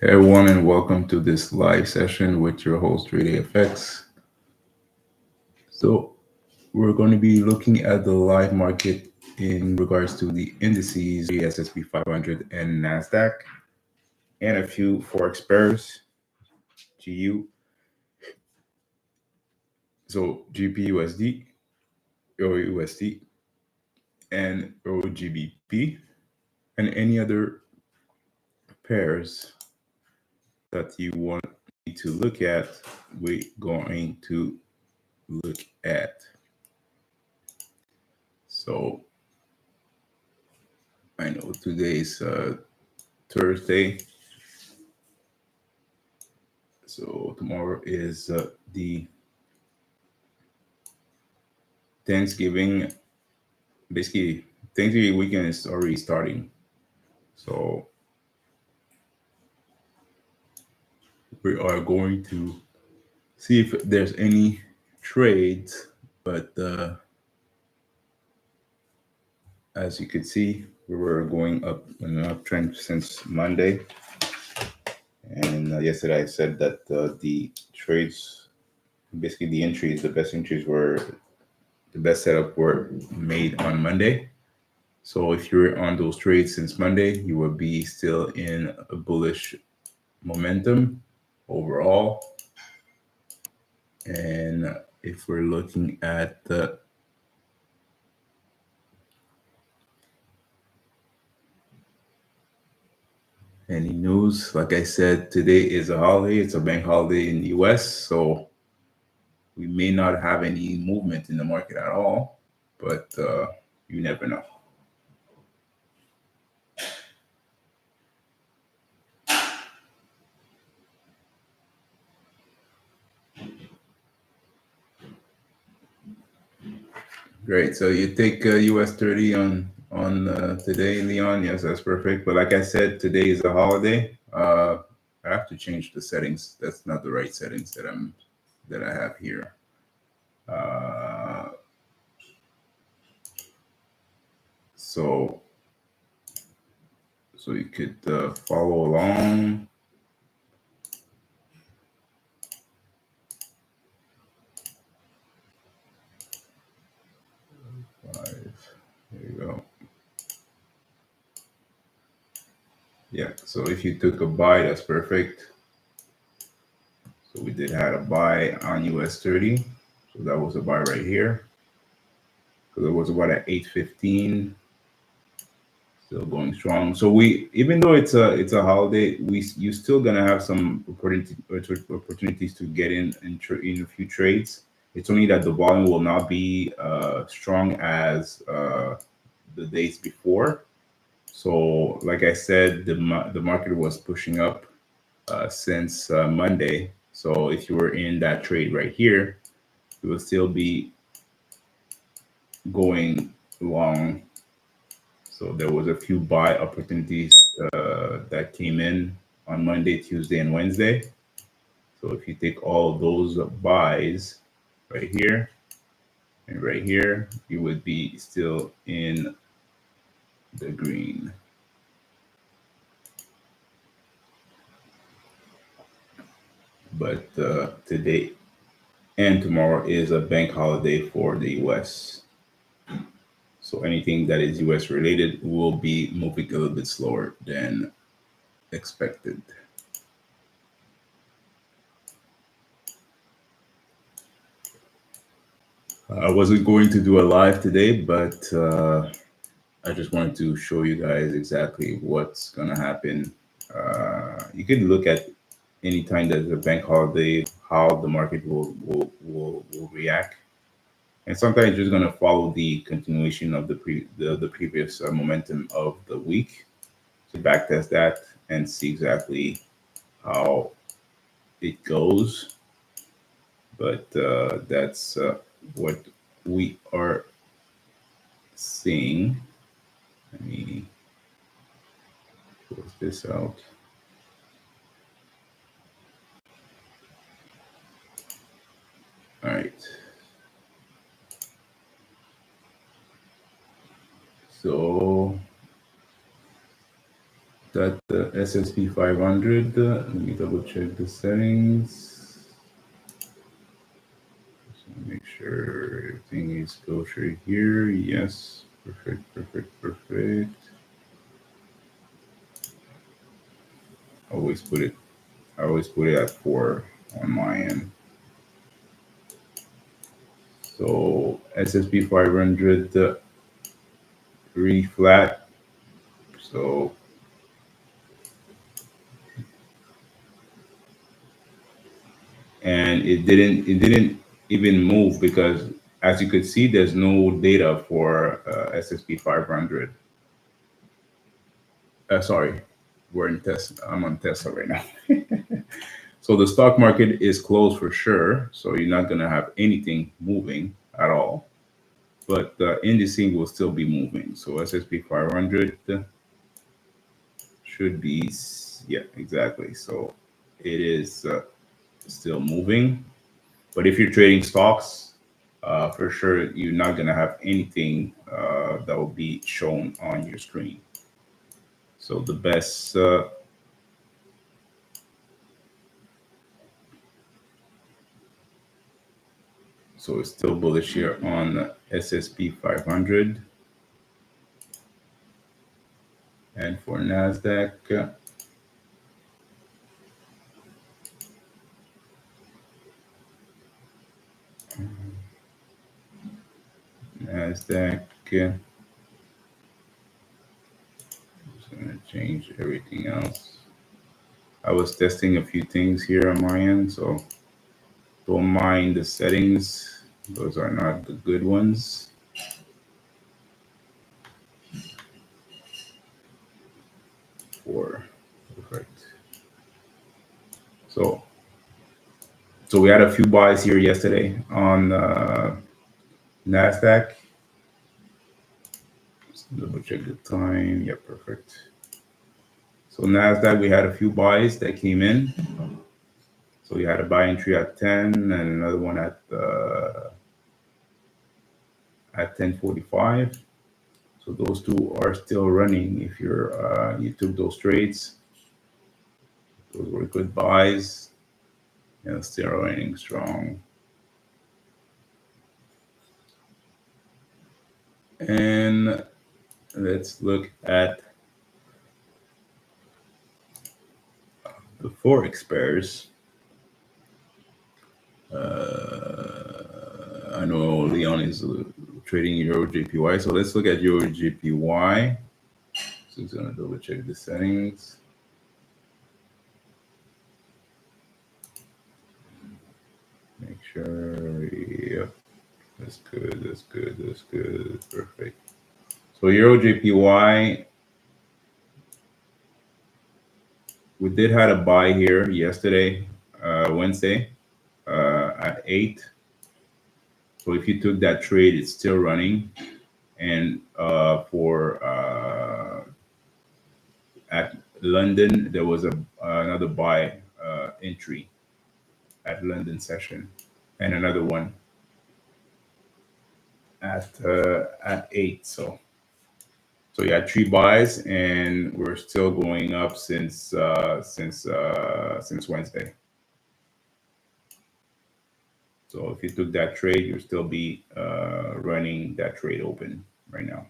Hey everyone, and welcome to this live session with your host, Dre Day FX. So, we're going to be looking at the live market in regards to the indices, the S&P 500 and NASDAQ, and a few Forex pairs, GU, so GPUSD, EURUSD, and EURGBP, and any other pairs that you want me to look at, we're going to look at. So, I know today's Thursday. So tomorrow is the Thanksgiving. Basically, Thanksgiving weekend is already starting. So we are going to see if there's any trades. But as you could see, we were going up in an uptrend since Monday. And yesterday I said that the trades, basically the entries, the best entries were, the best setup were made on Monday. So if you're on those trades since Monday, you will be still in a bullish momentum overall. And if we're looking at the any news, like I said, today is a holiday. It's a bank holiday in the US, so we may not have any movement in the market at all, but you never know. Great. So you take US 30 on today, Leon. Yes, that's perfect. But like I said, today is a holiday. I have to change the settings. That's not the right settings that I have here. Uh, so so you could follow along. Five. There you go. Yeah. So if you took a buy, that's perfect. So we did had a buy on US 30. So that was a buy right here. Because it was about at 815. Still going strong. So we, even though it's a holiday, you still gonna have some opportunities to get in a few trades. It's only that the volume will not be strong as the days before. So, like I said, the market was pushing up since Monday. So if you were in that trade right here, you will still be going long. So there was a few buy opportunities that came in on Monday, Tuesday, and Wednesday. So if you take all those buys right here and right here, you would be still in the green. But today and tomorrow is a bank holiday for the US. So anything that is US related will be moving a little bit slower than expected. I wasn't going to do a live today, but I just wanted to show you guys exactly what's gonna happen. You can look at any time there's a bank holiday, how the market will react, and sometimes you're just gonna follow the continuation of the previous momentum of the week. So backtest that and see exactly how it goes. But that's what we are seeing. Let me close this out. All right. So That the SSP 500. Let me double check the settings. Just make sure everything is kosher here. Yes, perfect, perfect, perfect. Always put it. I always put it at 4 on my end. So SSP 500 3 flat. So and it didn't even move because as you could see, there's no data for SSP 500. Sorry, we're in Tesla. I'm on Tesla right now. So the stock market is closed for sure. So you're not gonna have anything moving at all. But the indices will still be moving. So SSP 500 should be, yeah, exactly. So it is still moving. But if you're trading stocks, for sure you're not gonna have anything that will be shown on your screen. So the best. So it's still bullish here on SSP 500. And for NASDAQ, NASDAQ, just gonna change everything else. I was testing a few things here on my end, so don't mind the settings. Those are not the good ones. For perfect. So we had a few buys here yesterday on Nasdaq. Let's double check the time. Yeah, perfect. So Nasdaq, we had a few buys that came in. So we had a buy entry at 10 and another one at 10:45. So those two are still running. If you took those trades, those were good buys. And still running strong. And let's look at the forex pairs. I know Leon is trading Euro JPY, so let's look at Euro JPY. So it's gonna double check the settings. Make sure, yep, that's good, that's good, that's good, perfect. So Euro JPY, we did have a buy here yesterday, Wednesday, at 8. So if you took that trade, it's still running. And for at London, there was another buy entry at London session, and another one at 8. So you had 3 buys, and we're still going up since Wednesday. So if you took that trade, you'll still be running that trade open right now.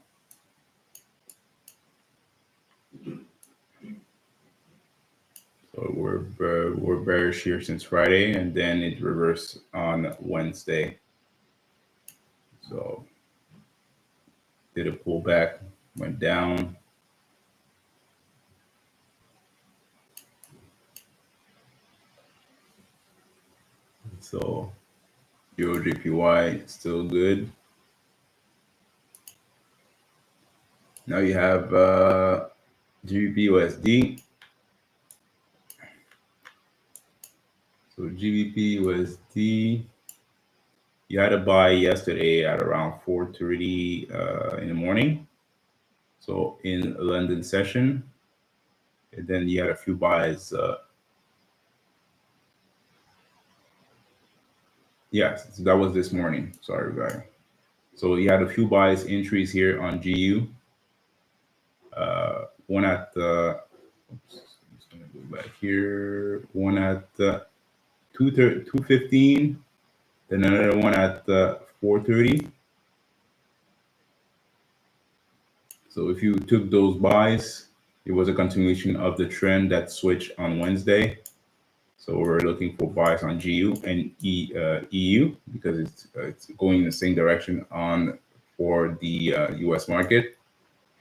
So we're bearish here since Friday, and then it reversed on Wednesday. So did a pullback, went down. So Euro JPY still good. Now you have GBP USD. So GBP USD, you had a buy yesterday at around 4:30 in the morning. So in London session, and then you had a few buys. Yes, so that was this morning. Sorry, guy. So you had a few buys entries here on GU. One at Oops, I'm just gonna go back here. One at 2:15, then another one at 4:30. So if you took those buys, it was a continuation of the trend that switched on Wednesday. So we're looking for buys on GU and EU because it's going in the same direction on for the US market.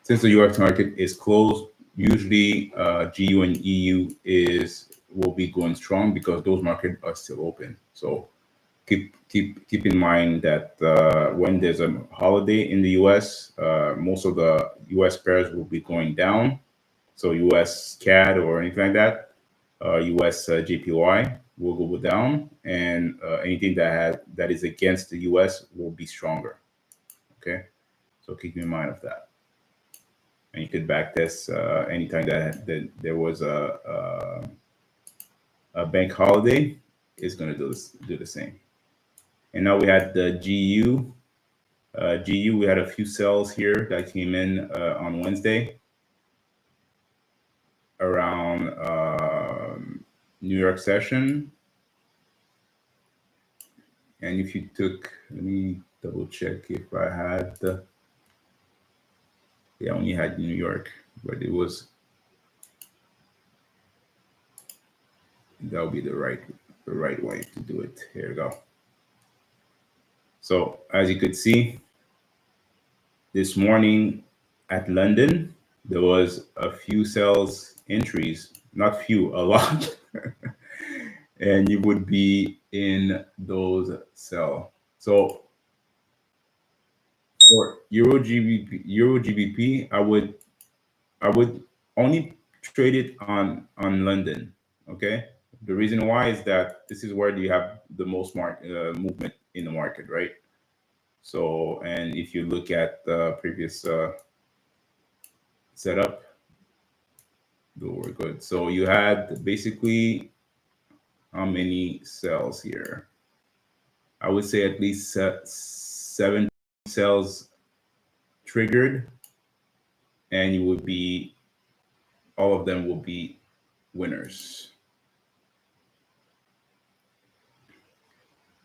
Since the US market is closed, usually GU and EU will be going strong because those markets are still open. So keep in mind that when there's a holiday in the US, most of the US pairs will be going down. So US CAD or anything like that, US JPY will go down, and anything that is against the US will be stronger. Okay, so keep in mind of that. And you could back test anytime that there was a bank holiday, it's going to do the same. And now we had the GU. GU, we had a few sells here that came in on Wednesday around New York session. And if you took, let me double check if I had I only had New York, but that would be the right way to do it. Here we go. So as you could see, this morning at London, there was a few sales entries, not few, a lot. And you would be in those sell. So for Euro GBP, I would only trade it on London. Okay. The reason why is that this is where you have the most movement in the market, right? So, and if you look at the previous setup, we're good. So you had basically how many cells here? I would say at least 7 cells triggered, and you would be all of them will be winners.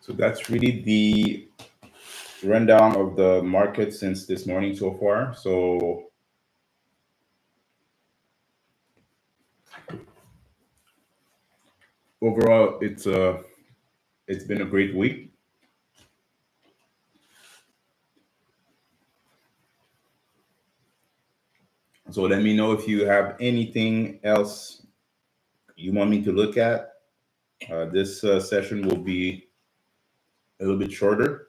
So that's really the rundown of the market since this morning so far. So overall, it's been a great week. So let me know if you have anything else you want me to look at. This session will be a little bit shorter.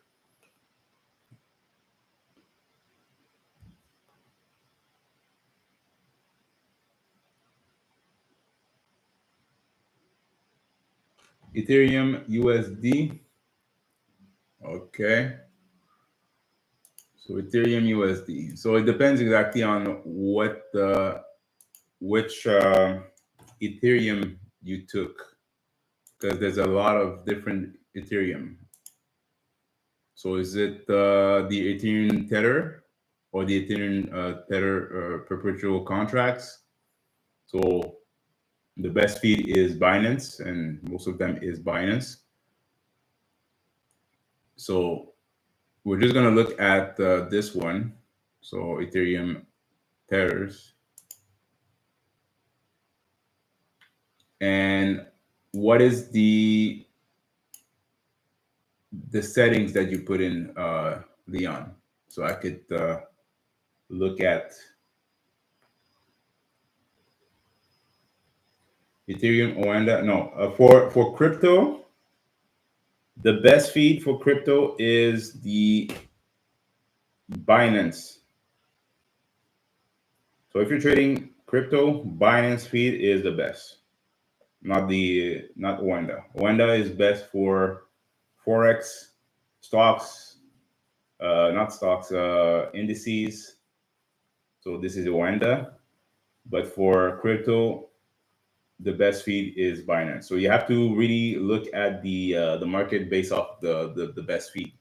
Ethereum USD. Okay. So Ethereum USD. So it depends exactly on which Ethereum you took, because there's a lot of different Ethereum. So is it the Ethereum Tether or the Ethereum Tether perpetual contracts? So the best feed is Binance, and most of them is Binance. So we're just gonna look at this one. So Ethereum Tethers, and what is the settings that you put in, Leon? So I could look at Ethereum Oanda. No, for crypto, the best feed for crypto is the Binance. So if you're trading crypto, Binance feed is the best, not Oanda. Oanda is best for forex, stocks, not stocks, indices. So this is Oanda, but for crypto, the best feed is Binance. So you have to really look at the market based off the best feed.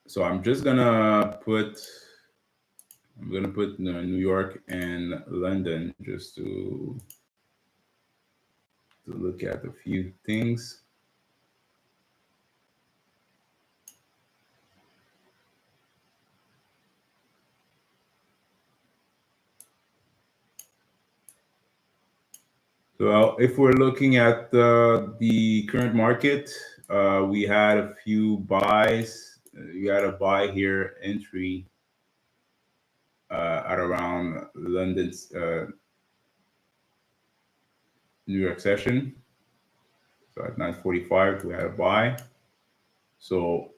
So I'm just gonna put I'm gonna put New York and London just to look at a few things. So if we're looking at the current market, we had a few buys. You got a buy here entry at around London's New York session. So at 9:45, we had a buy. So,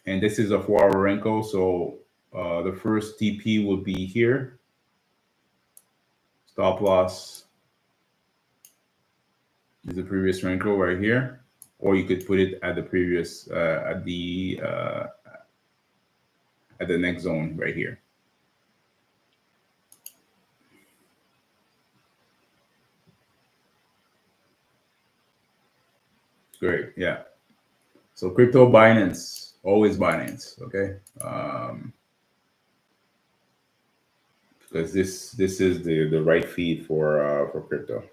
and this is a 4-hour Renko. So the first TP will be here. Stop loss is the previous Renko right here, or you could put it at the previous at the next zone right here. Great, yeah. So crypto Binance, always Binance, okay? Because this is the right feed for crypto.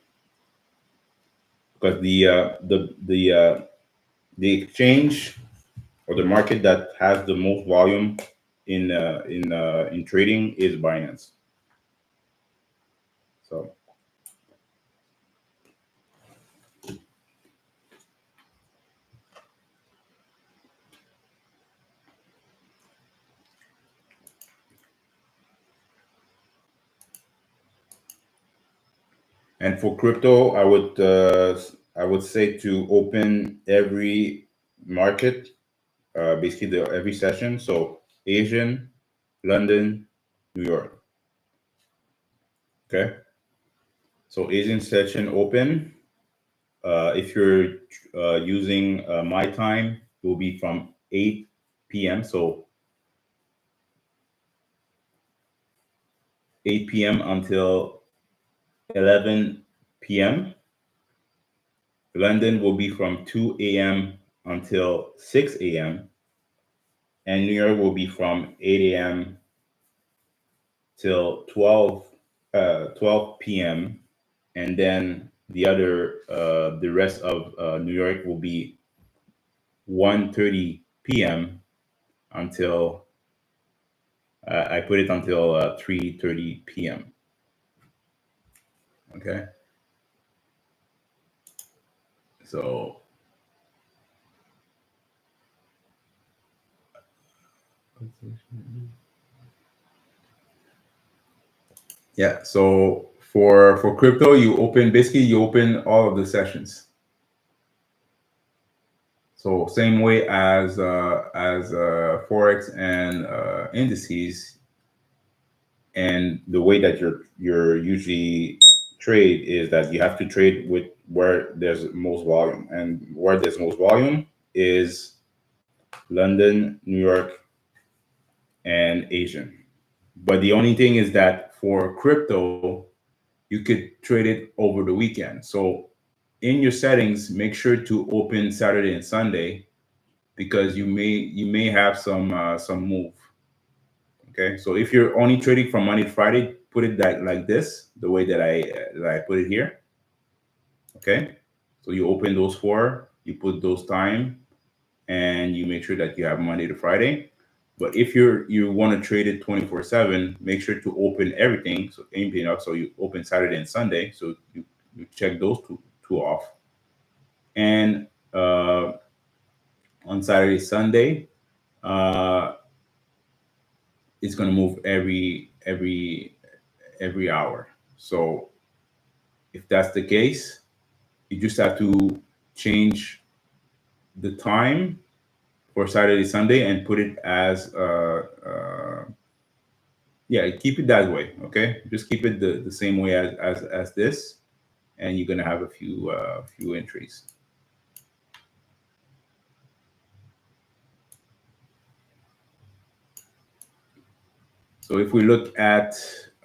Because the exchange or the market that has the most volume in trading is Binance. So and for crypto, I would say to open every market, basically every session. So Asian, London, New York. Okay. So Asian session open. If you're using my time, it will be from 8 p.m. So 8 p.m. until 11 p.m. London will be from 2 a.m. until 6 a.m. And New York will be from 8 a.m. till 12 p.m. And then the rest of New York will be 1:30 p.m. until I put it until 3:30 p.m. Okay, so yeah, so for crypto, you open all of the sessions. So same way as forex and indices, and the way that you're usually trade is that you have to trade with where there's most volume, and where there's most volume is London, New York, and Asian. But the only thing is that for crypto, you could trade it over the weekend. So in your settings, make sure to open Saturday and Sunday, because you may have some move. Okay, so if you're only trading from Monday to Friday, put it like this, the way that I put it here. Okay, so you open those four, you put those time, and you make sure that you have Monday to Friday. But if you want to trade it 24/7, make sure to open everything. So anything up, so you open Saturday and Sunday. So you check those two off, and on Saturday Sunday, uh, it's gonna move every hour. So if that's the case, you just have to change the time for Saturday, Sunday, and put it as yeah, keep it that way. Okay, just keep it the same way as this, and you're gonna have a few entries. So if we look at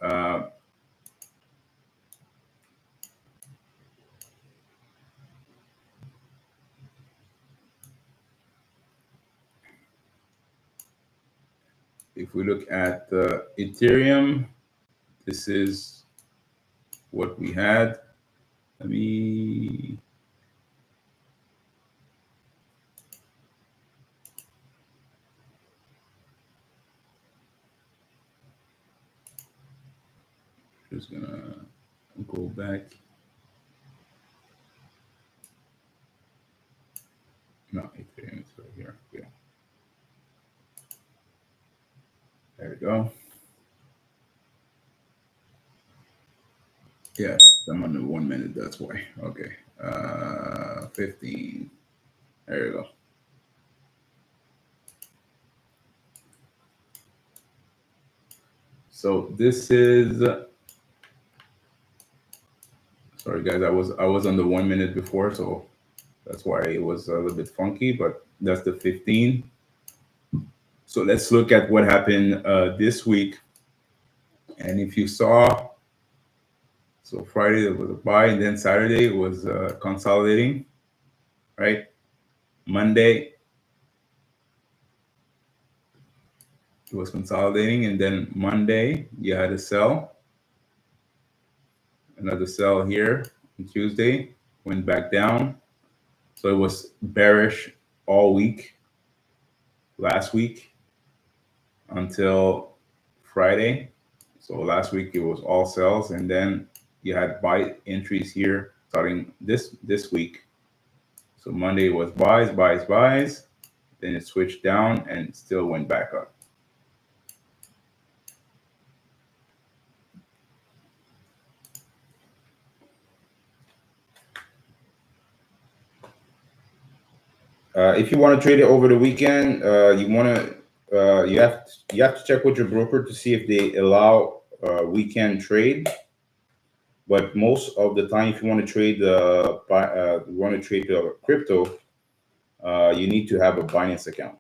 uh, we look at Ethereum, this is what we had. Let me just gonna go back. No, Ethereum is right here. Yeah. There we go. Yeah, I'm on the 1 minute, that's why. Okay. 15. There you go. So this is sorry guys, I was on the 1 minute before, so that's why it was a little bit funky, but that's the 15. So let's look at what happened this week. And if you saw, so Friday there was a buy, and then Saturday it was consolidating, right? Monday it was consolidating, and then Monday you had a sell, another sell here. And Tuesday went back down, so it was bearish all week last week until Friday. So last week it was all sells, and then you had buy entries here starting this week. So Monday was buys, buys, buys. Then it switched down and still went back up. If you want to trade it over the weekend, you have to check with your broker to see if they allow weekend trade. But most of the time, if you want to trade crypto, you need to have a Binance account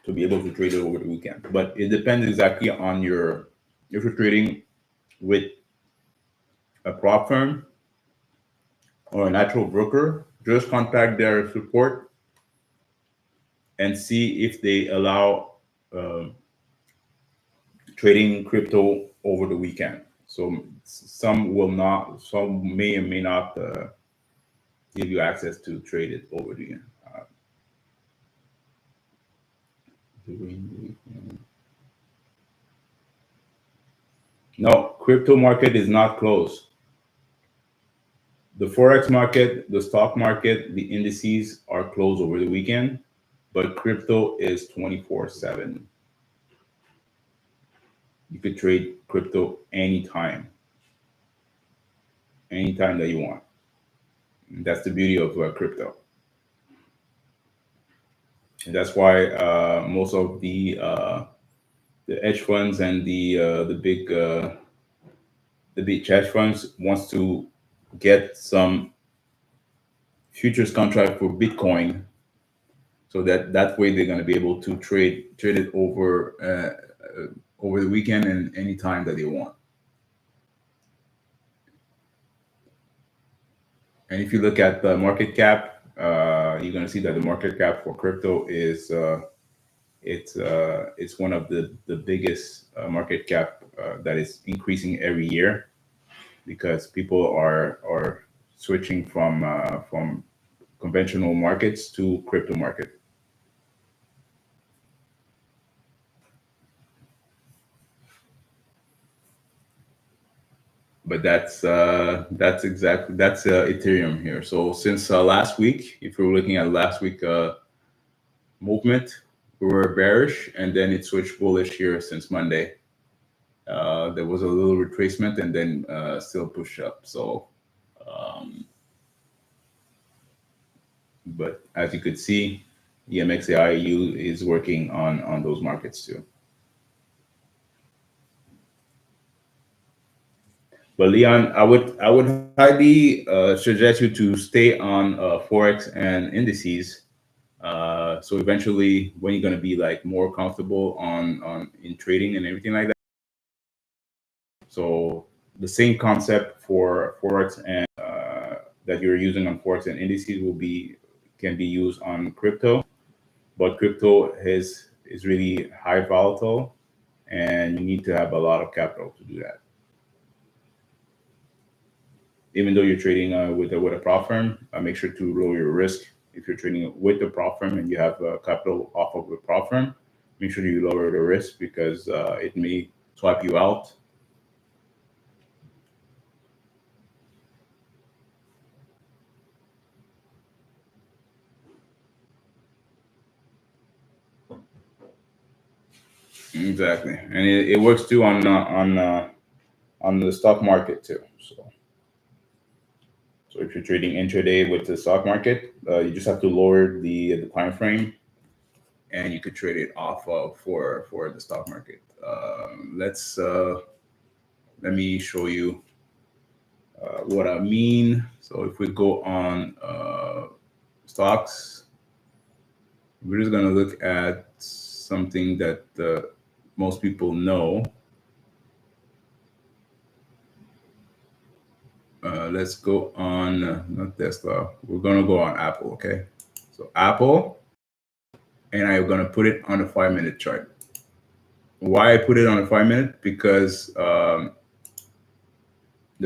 to be able to trade it over the weekend. But it depends exactly on if you're trading with a prop firm or a natural broker, just contact their support and see if they allow trading crypto over the weekend. So some will not, some may or may not give you access to trade it over the weekend. No, crypto market is not closed. The Forex market, the stock market, the indices are closed over the weekend, but crypto is 24/7. You could trade crypto anytime that you want. And that's the beauty of crypto. And that's why most of the hedge funds and the big hedge funds wants to get some futures contract for Bitcoin, so that way they're going to be able to trade it over the weekend and any time that they want. And if you look at the market cap, you're going to see that the market cap for crypto is it's one of the biggest market cap that is increasing every year, because people are switching from conventional markets to crypto market. But that's Ethereum here. So since last week, if we're looking at last week movement, we were bearish, and then it switched bullish here since Monday. There was a little retracement, and then still push up. So, but as you could see, EMX AI is working on those markets too. But Leon, I would highly suggest you to stay on Forex and indices. So eventually, when you're going to be like more comfortable on in trading and everything like that. So the same concept for Forex and that you're using on Forex and indices can be used on crypto. but crypto is really high volatile, and you need to have a lot of capital to do that. Even though you're trading with a prop firm, make sure to lower your risk. If you're trading with the prop firm and you have capital off of the prop firm, make sure you lower the risk because it may swipe you out. Exactly, and it works too on the stock market too. So if you're trading intraday with the stock market, you just have to lower the time frame, and you could trade it off of for the stock market. Let me show you what I mean. So if we go on stocks, we're just gonna look at something that most people know. Let's go on not Tesla. We're gonna go on Apple. Okay, so Apple, and I'm gonna put it on a 5-minute chart. Why I put it on a 5-minute? Because the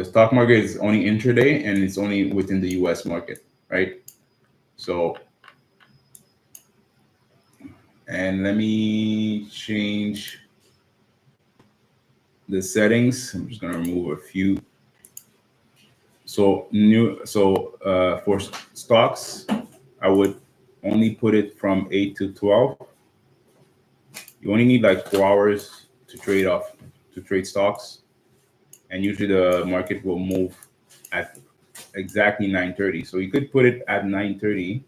stock market is only intraday and it's only within the US market, right? So, and let me change the settings. I'm just going to remove a few. So for stocks, I would only put it from 8 to 12. You only need like 4 hours to trade stocks, and usually the market will move at exactly 9:30. So you could put it at 9:30.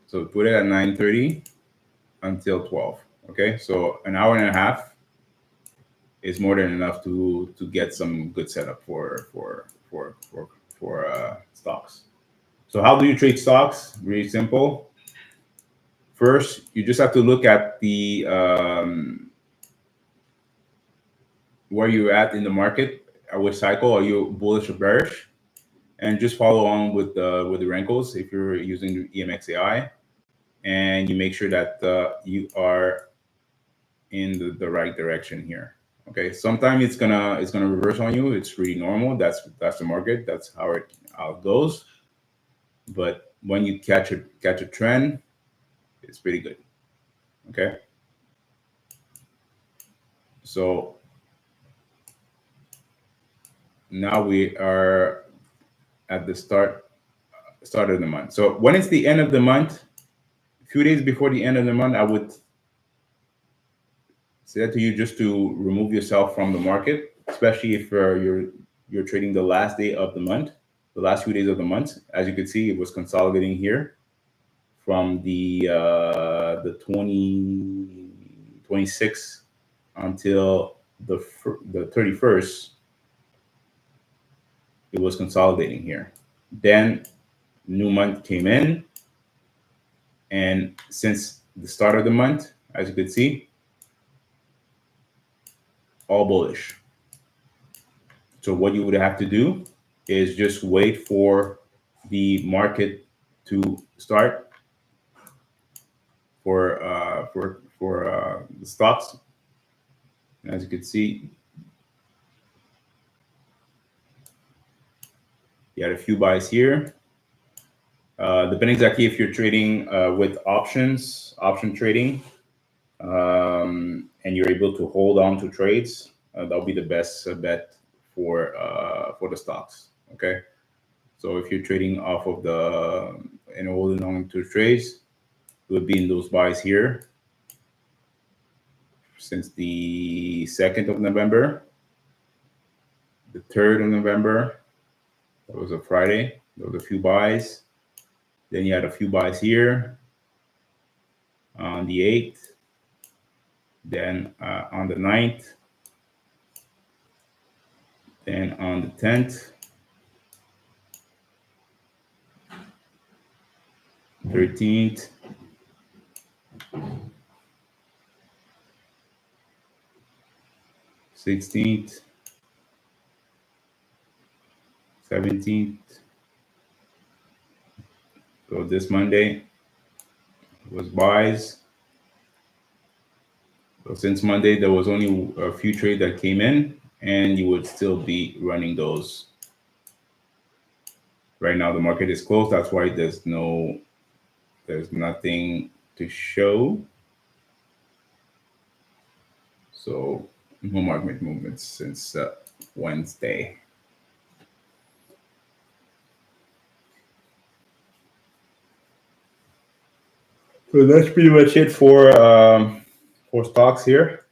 So put it at 9:30 until 12. Okay, so an hour and a half is more than enough to get some good setup for stocks. So how do you trade stocks? Really simple. First, you just have to look at the where you're at in the market. At which cycle are you bullish or bearish? And just follow on with the Renkos if you're using the EMX AI, and you make sure that you are in the right direction here. Okay, sometimes it's gonna reverse on you. It's really normal. That's the market. That's how it goes. But when you catch a trend, it's pretty good. Okay, so now we are at the start of the month. So when it's the end of the month, a few days before the end of the month, I would say that to you just to remove yourself from the market, especially if you're trading the last day of the month, the last few days of the month. As you can see, it was consolidating here from the 26th until the 31st. It was consolidating here. Then new month came in, and since the start of the month, as you can see, all bullish. So what you would have to do is just wait for the market to start for the stocks. As you can see, you had a few buys here. Depending exactly if you're trading with option trading, and you're able to hold on to trades, that'll be the best bet for the stocks. Okay, so if you're trading off of the and holding on to trades, it would be in those buys here since the 2nd of November, the 3rd of November. That was a Friday. There was a few buys. Then you had a few buys here on the 8th. Then on the 9th. Then on the 10th. 13th. 16th. 17th. So this Monday was buys. So since Monday, there was only a few trades that came in, and you would still be running those. Right now, the market is closed. That's why there's nothing to show. So no market movements since Wednesday. So that's pretty much it for stocks here.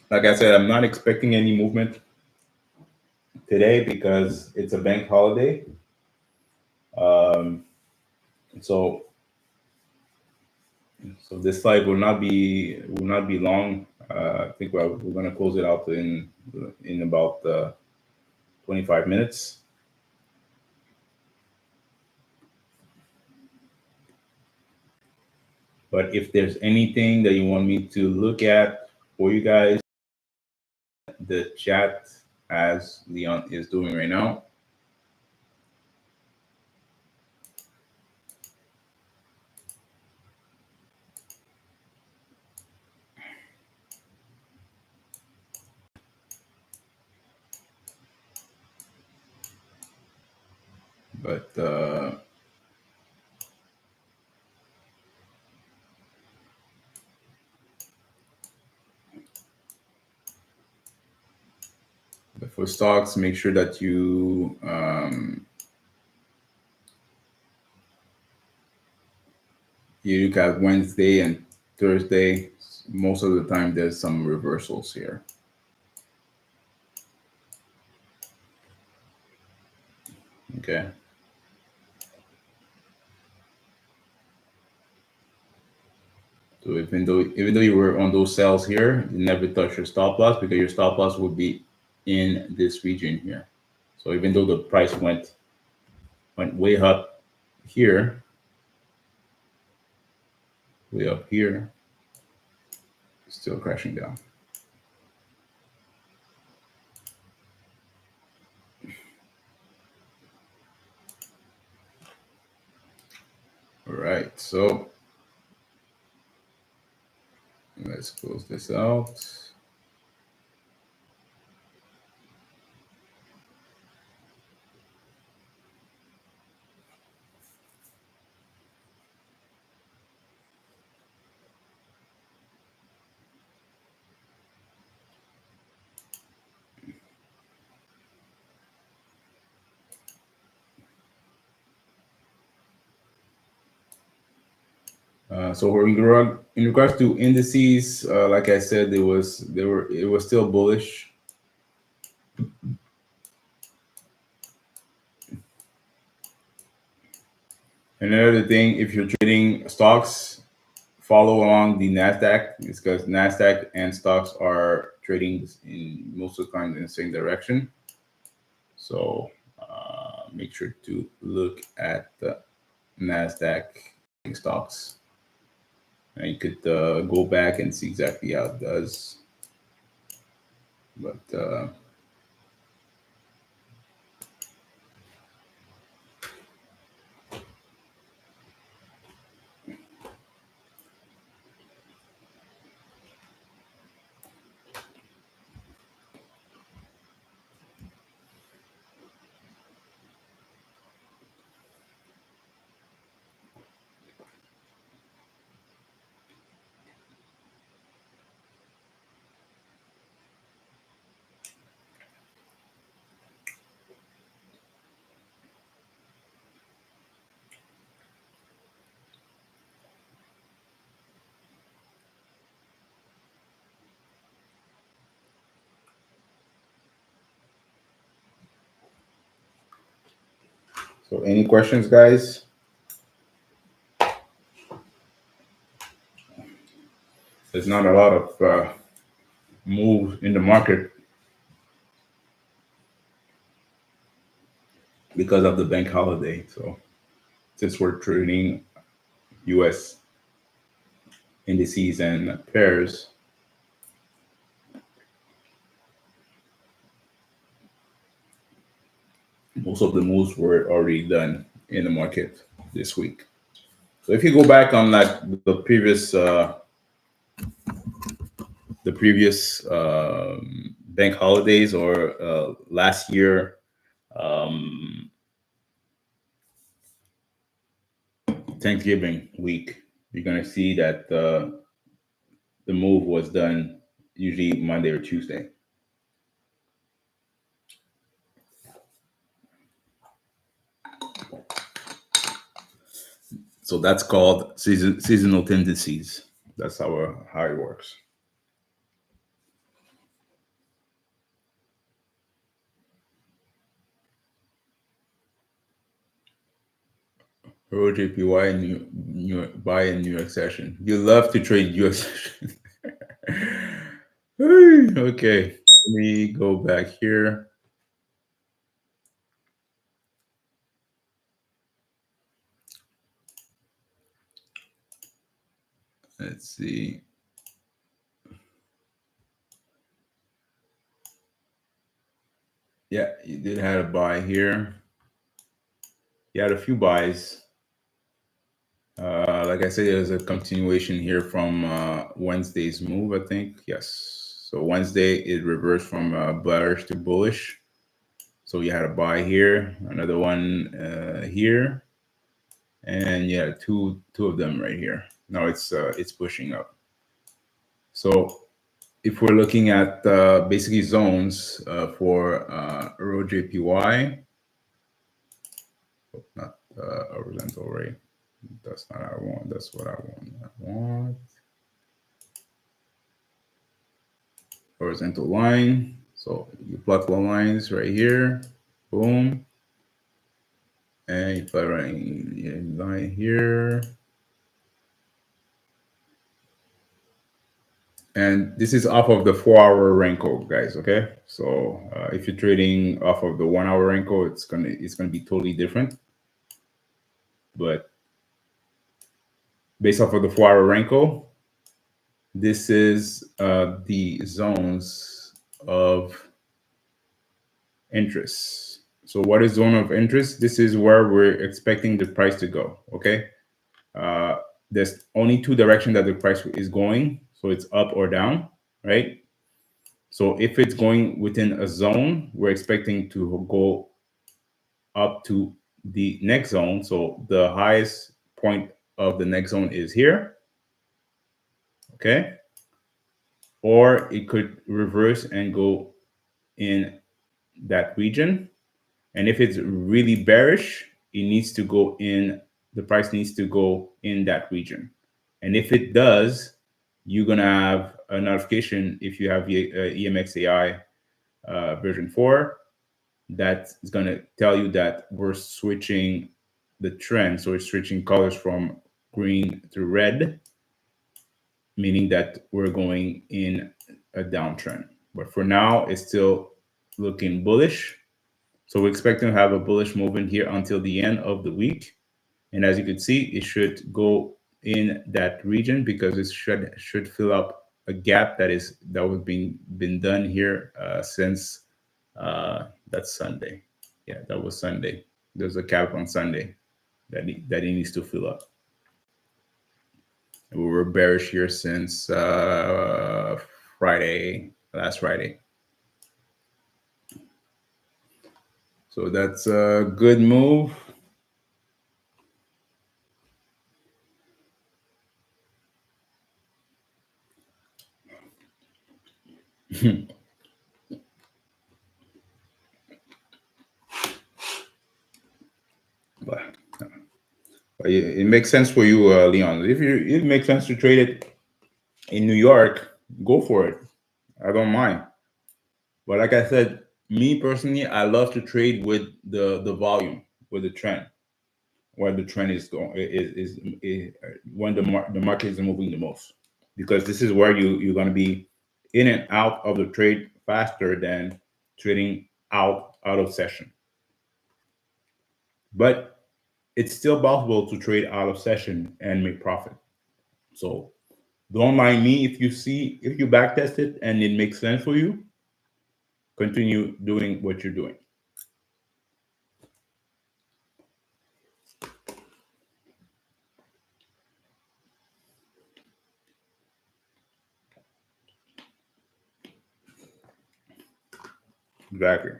Like I said, I'm not expecting any movement today because it's a bank holiday. Um, so so this slide will not be long. I think we're going to close it out in about 25 minutes. But if there's anything that you want me to look at for you guys, the chat as Leon is doing right now. But for stocks, make sure that you look at Wednesday and Thursday. Most of the time, there's some reversals here. Okay. So even though you were on those cells here, you never touch your stop loss because your stop loss would be in this region here. So even though the price went way up here, way up here, still crashing down. All right, so let's close this out. So in regards to indices, like I said, it was still bullish. Another thing, if you're trading stocks, follow along the Nasdaq because Nasdaq and stocks are trading in most of the time in the same direction. So make sure to look at the Nasdaq stocks. And you could go back and see exactly how it does. But so any questions, guys? There's not a lot of move in the market because of the bank holiday. So since we're trading US indices and pairs, most of the moves were already done in the market this week. So if you go back on like the previous bank holidays or last year um, Thanksgiving week, you're gonna see that the move was done usually Monday or Tuesday. So that's called seasonal tendencies. That's how it works. JPY buy in New York session. You love to trade US session. Okay, let me go back here. Let's see. Yeah, you did have a buy here. You had a few buys. Like I said, there's a continuation here from Wednesday's move, I think. Yes. So Wednesday it reversed from bearish to bullish. So you had a buy here, another one here, and yeah, two of them right here. Now it's pushing up. So if we're looking at basically zones for ROJPY, not horizontal rate. That's not what I want. That's what I want. I want horizontal line. So you plot the lines right here. Boom. And you put a line here. And this is off of the 4-hour Renko, guys. Okay, so if you're trading off of the 1-hour Renko, it's gonna be totally different. But based off of the 4-hour Renko, this is the zones of interest. So what is zone of interest? This is where we're expecting the price to go. Okay, there's only two directions that the price is going, so it's up or down, right? So if it's going within a zone, we're expecting to go up to the next zone. So the highest point of the next zone is here. Okay. Or it could reverse and go in that region. And if it's really bearish, it needs to go in, the price needs to go in that region. And if it does, you're going to have a notification if you have the EMX AI version 4 that is going to tell you that we're switching the trend. So we're switching colors from green to red, meaning that we're going in a downtrend. But for now, it's still looking bullish. So we're expecting to have a bullish movement here until the end of the week. And as you can see, it should go in that region because it should fill up a gap that was been done here since that Sunday. Yeah, that was Sunday. There's a gap on Sunday that it needs to fill up. We were bearish here since last Friday. So that's a good move. But it makes sense for you, Leon. If it makes sense to trade it in New York, go for it. I don't mind. But like I said, me personally, I love to trade with the volume, with the trend, where the trend is going is when the market is moving the most, because this is where you're going to be in and out of the trade faster than trading out of session. But it's still possible to trade out of session and make profit. So don't mind me if you back test it and it makes sense for you, continue doing what you're doing. Exactly.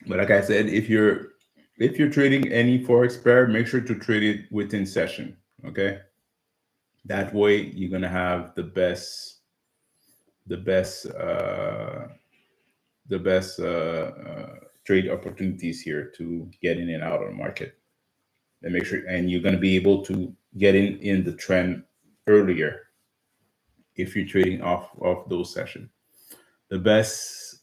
But like I said, if you're trading any forex pair, make sure to trade it within session. Okay, that way you're gonna have the best the best trade opportunities here to get in and out of the market. And make sure, and you're gonna be able to get in the trend earlier if you're trading off those sessions. The best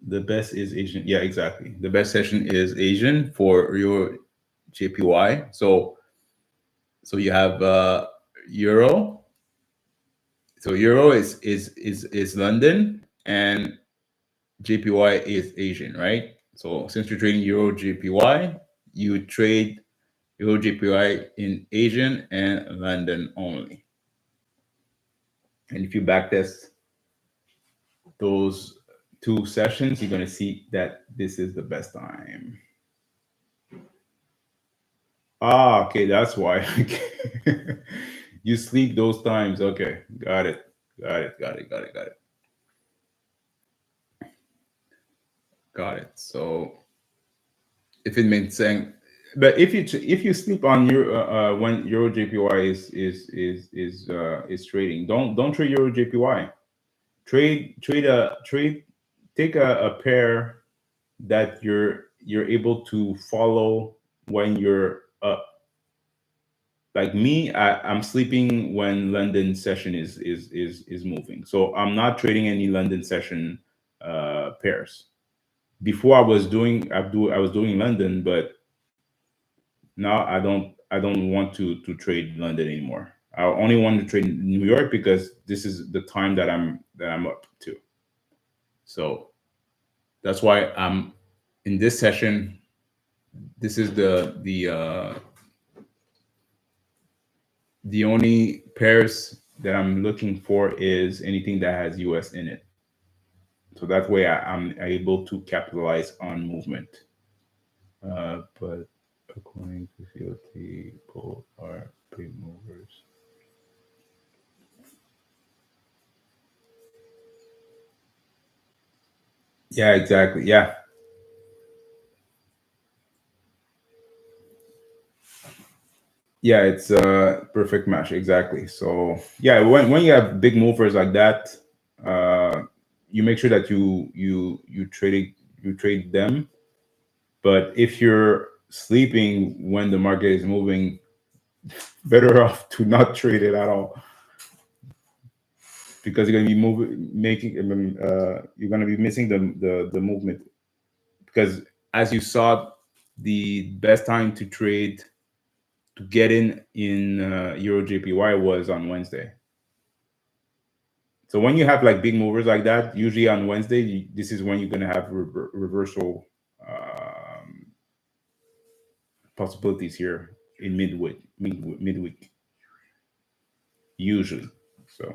the best is Asian. Yeah, exactly. The best session is Asian for your JPY. So you have euro. So euro is London and JPY is Asian, right? So since you're trading euro JPY, you trade euro JPY in Asian and London only. And if you backtest those two sessions, you're gonna see that this is the best time. Ah, okay, that's why. You sleep those times. Okay, got it. Got it. So if it makes sense, but if you sleep on your when Euro JPY is trading, don't trade Euro JPY. Trade take a pair that you're able to follow when you're up. Like me, I'm sleeping when London session is moving. So I'm not trading any London session pairs. Before I was doing London, but now I don't want to trade London anymore. I only want to trade New York because this is the time that I'm up to. So that's why I'm in this session. This is the only pairs that I'm looking for is anything that has US in it. So that way I'm able to capitalize on movement. But according to COT, both are big movers. Yeah, exactly. Yeah. Yeah, it's a perfect match. Exactly. So yeah, when you have big movers like that, uh, you make sure that you trade them. But if you're sleeping when the market is moving, better off to not trade it at all because you're gonna be moving, making. You're gonna be missing the movement because as you saw, the best time to trade to get in Euro JPY was on Wednesday. So when you have like big movers like that, usually on Wednesday, this is when you're gonna have reversal possibilities here in midweek usually. So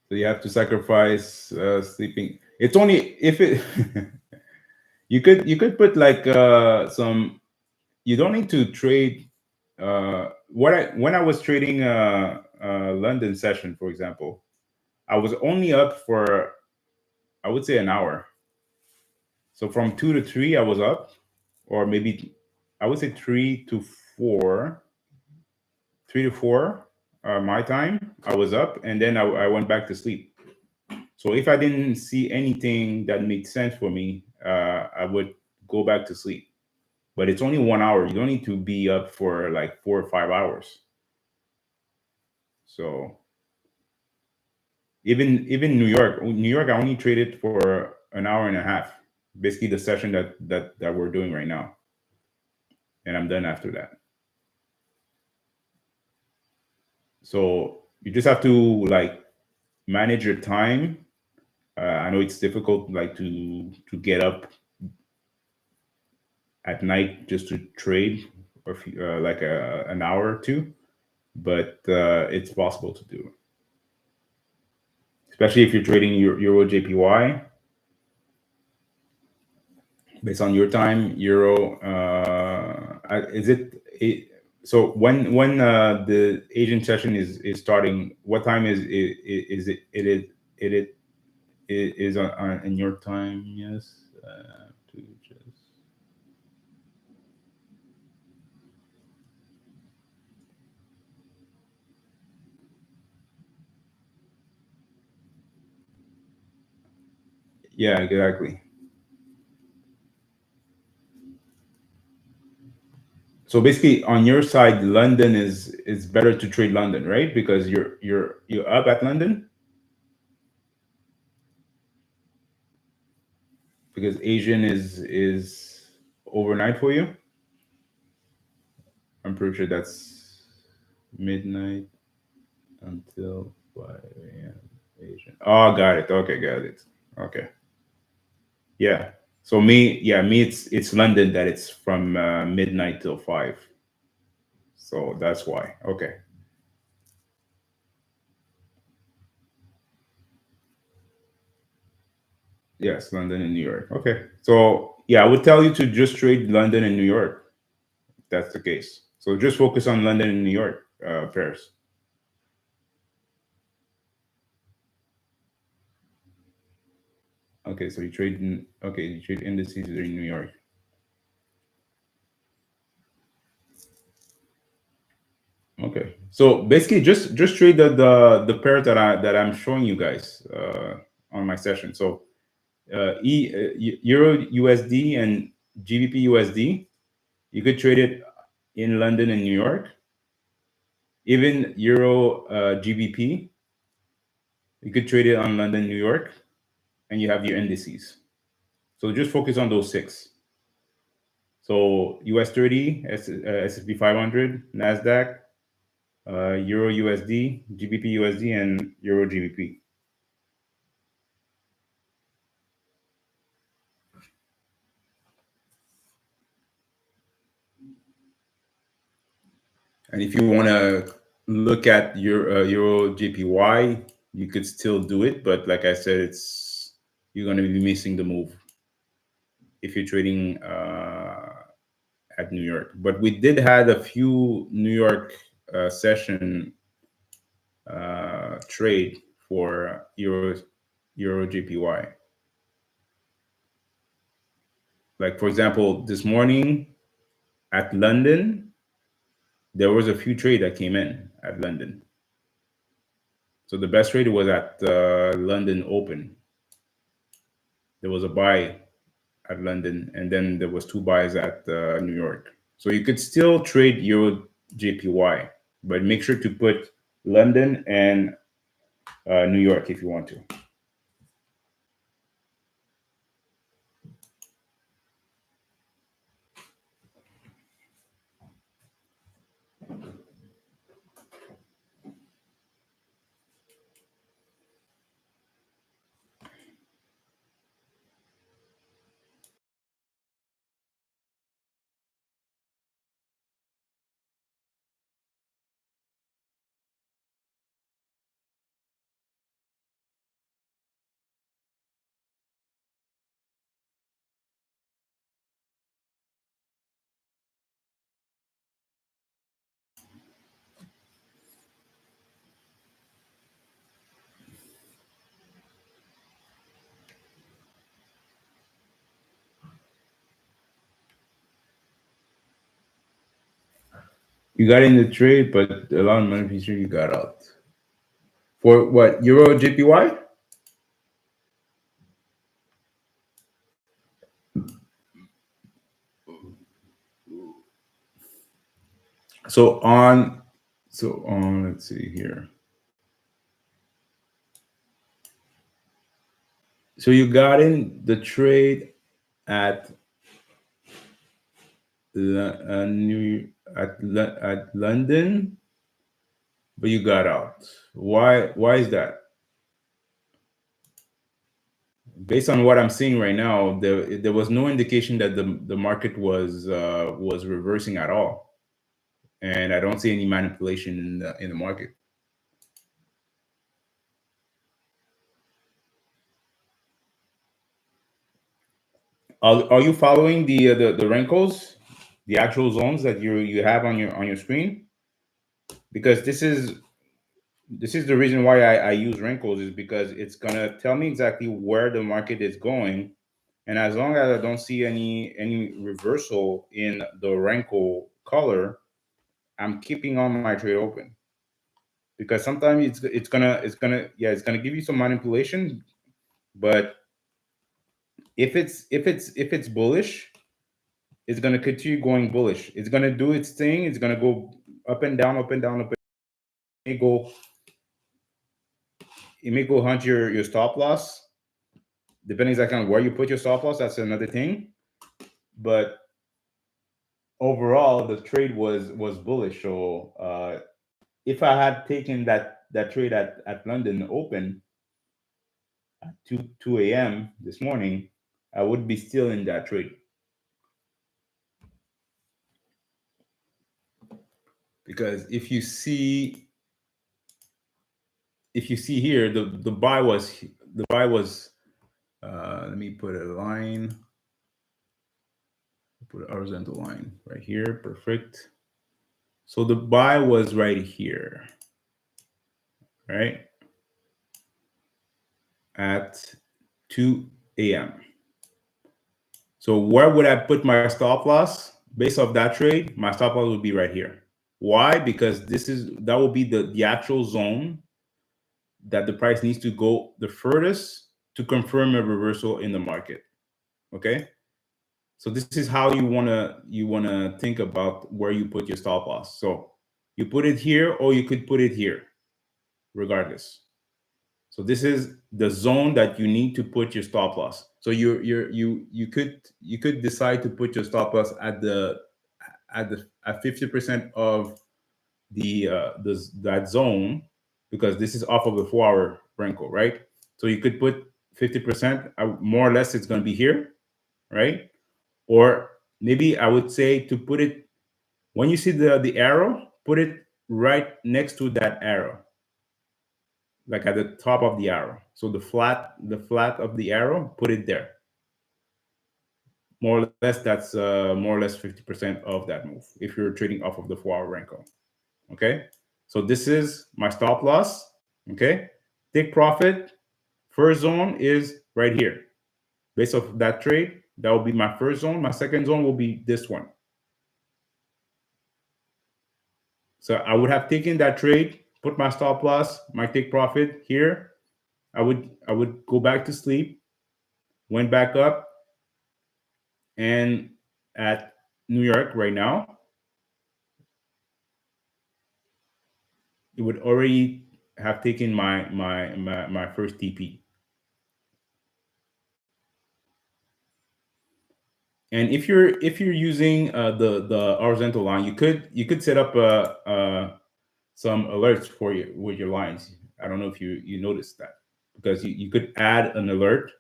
so you have to sacrifice sleeping. It's only if it you could put like some. You don't need to trade. What I when I was trading London session, for example, I was only up for I would say an hour. So from 2 to 3, I was up, or maybe I would say 3 to 4, 3 to 4. my time, I was up, and then I went back to sleep. So if I didn't see anything that made sense for me, I would go back to sleep. But it's only 1 hour. You don't need to be up for like 4 or 5 hours. So even New York, I only traded for an hour and a half. Basically, the session that we're doing right now, and I'm done after that. So you just have to like manage your time. I know it's difficult, like to get up at night just to trade, or like an hour or two, but it's possible to do, especially if you're trading Euro JPY based on your time. Euro, is it? So when the Asian session is starting, what time is it? It is on in your time? Yes. To just Yeah, exactly. So basically, on your side, London is better to trade London, right? Because you're up at London, because Asian is overnight for you. I'm pretty sure that's midnight until 5 a.m. Asian. Oh, got it. Okay, got it. Okay, yeah. So me, it's London that it's from midnight till 5. So that's why. Okay. Yes, London and New York. Okay. So yeah, I would tell you to just trade London and New York. If that's the case. So just focus on London and New York pairs. Okay, so you trade indices in New York. Okay. So basically just trade the pair that I'm showing you guys on my session. So Euro USD and GBP USD, you could trade it in London and New York. Even Euro GBP, you could trade it on London, New York, and you have your indices. So just focus on those six. So US 30, S&P 500, Nasdaq, Euro USD, GBP USD, and Euro GBP. And if you want to look at your Euro JPY, you could still do it, but like I said, it's you're going to be missing the move if you're trading at New York. But we did had a few New York session trade for Euro JPY. Like for example, this morning at London, there was a few trade that came in at London. So the best trade was at London Open. There was a buy at London, and then there was two buys at New York. So you could still trade Euro JPY, but make sure to put London and New York if you want to. You got in the trade, but a lot of money feature you got out. For what? Euro JPY? So on, let's see here. So you got in the trade at New at London, but you got out. Why? Why is that? Based on what I'm seeing right now, there was no indication that the market was reversing at all, and I don't see any manipulation in the market. Are you following the Renkos, the actual zones that you have on your screen? Because this is the reason why I use Renkos, is because it's gonna tell me exactly where the market is going, and as long as I don't see any reversal in the Renko color, I'm keeping on my trade open. Because sometimes it's gonna give you some manipulation, but if it's bullish, it's gonna continue going bullish. It's gonna do its thing. It's gonna go up and down, up and down, up and down. It may go hunt your stop loss, depending exactly on where you put your stop loss. That's another thing. But overall, the trade was bullish. So if I had taken that trade at London Open at 2 a.m. this morning, I would be still in that trade. Because if you see here, the buy was let me put a line, put a horizontal line right here. Perfect. So the buy was right here, right at 2 a.m. So where would I put my stop loss based off that trade? My stop loss would be right here. Why? Because that will be the actual zone that the price needs to go the furthest to confirm a reversal in the market. Okay. So this is how you wanna think about where you put your stop loss. So you put it here, or you could put it here, regardless. So this is the zone that you need to put your stop loss. So you could decide to put your stop loss at 50% of that zone, because this is off of the 4-hour Renko, right? So you could put 50%, more or less it's going to be here, right? Or maybe I would say to put it, when you see the arrow, put it right next to that arrow, like at the top of the arrow. So the flat of the arrow, put it there. More or less, that's more or less 50% of that move if you're trading off of the 4-hour Renko. Okay, so this is my stop loss. Okay, take profit. First zone is right here. Based off that trade, that will be my first zone. My second zone will be this one. So I would have taken that trade, put my stop loss, my take profit here. I would go back to sleep, went back up, and at New York right now, it would already have taken my first TP. And if you're using the horizontal line, you could set up some alerts for you with your lines. I don't know if you noticed that, because you could add an alert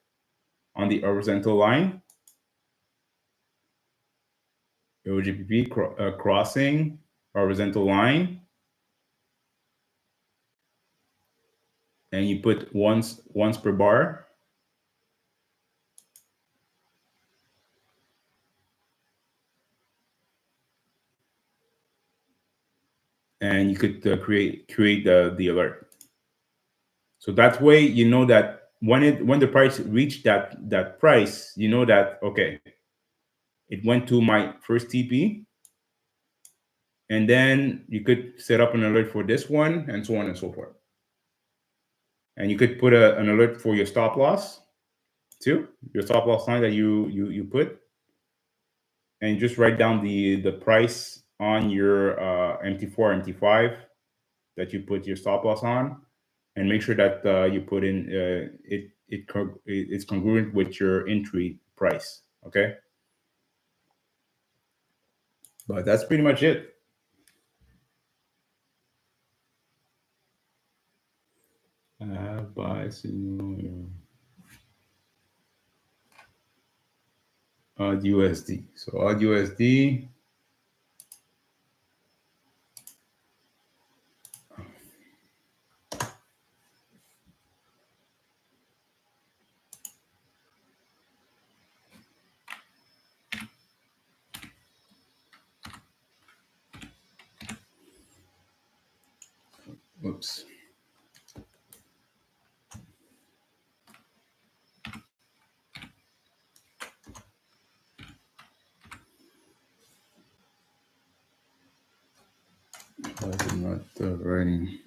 on the horizontal line, OGPP crossing horizontal line, and you put once per bar, and you could create the alert. So that way, you know that when the price reached that price, you know, that okay, it went to my first TP, And then you could set up an alert for this one and so on and so forth. And you could put an alert for your stop loss too, your stop loss line that you put, and just write down the price on your MT4, MT5 that you put your stop loss on, and make sure that you put in it's congruent with your entry price. Okay, but that's pretty much it. Buy signal odd USD. So odd USD. Whoops. Why is it not writing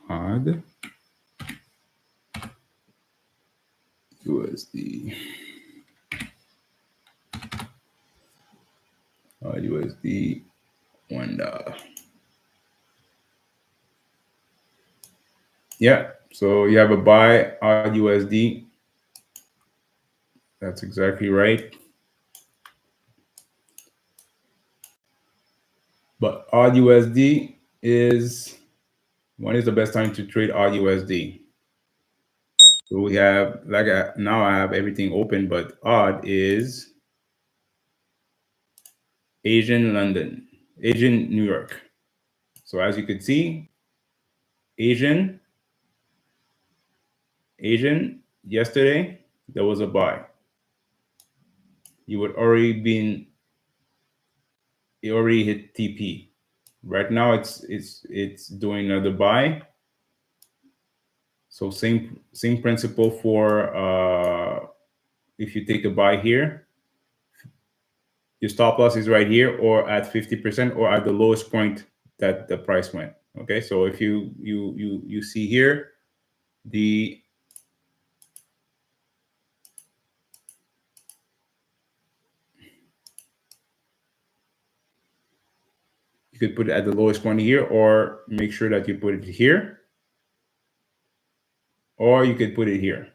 odd USD? Odd USD $1. Yeah. So you have a buy odd USD. That's exactly right. But odd USD is, when is the best time to trade odd USD? So we have, now I have everything open, but odd is Asian London, Asian New York. So as you could see, Asian, yesterday, there was a buy. You would it already hit TP. Right now it's doing another buy. So same principle for if you take a buy here, your stop loss is right here or at 50% or at the lowest point that the price went. Okay, so if you see here, you could put it at the lowest point here, or make sure that you put it here, or you could put it here.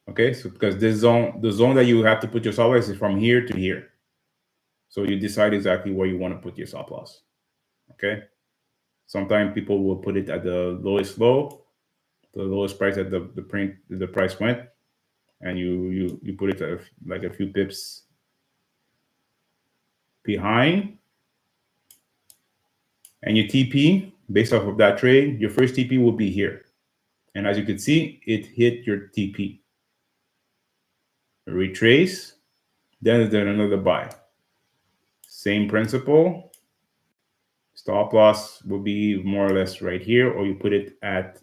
Okay, so because the zone that you have to put your stop loss is from here to here. So you decide exactly where you want to put your stop loss. Okay. Sometimes people will put it at the lowest low, the lowest price that the price went, and you put it at like a few pips behind, and your TP based off of that trade, your first TP will be here. And as you can see, it hit your TP. Retrace, then there's another buy. Same principle. Stop loss will be more or less right here, or you put it at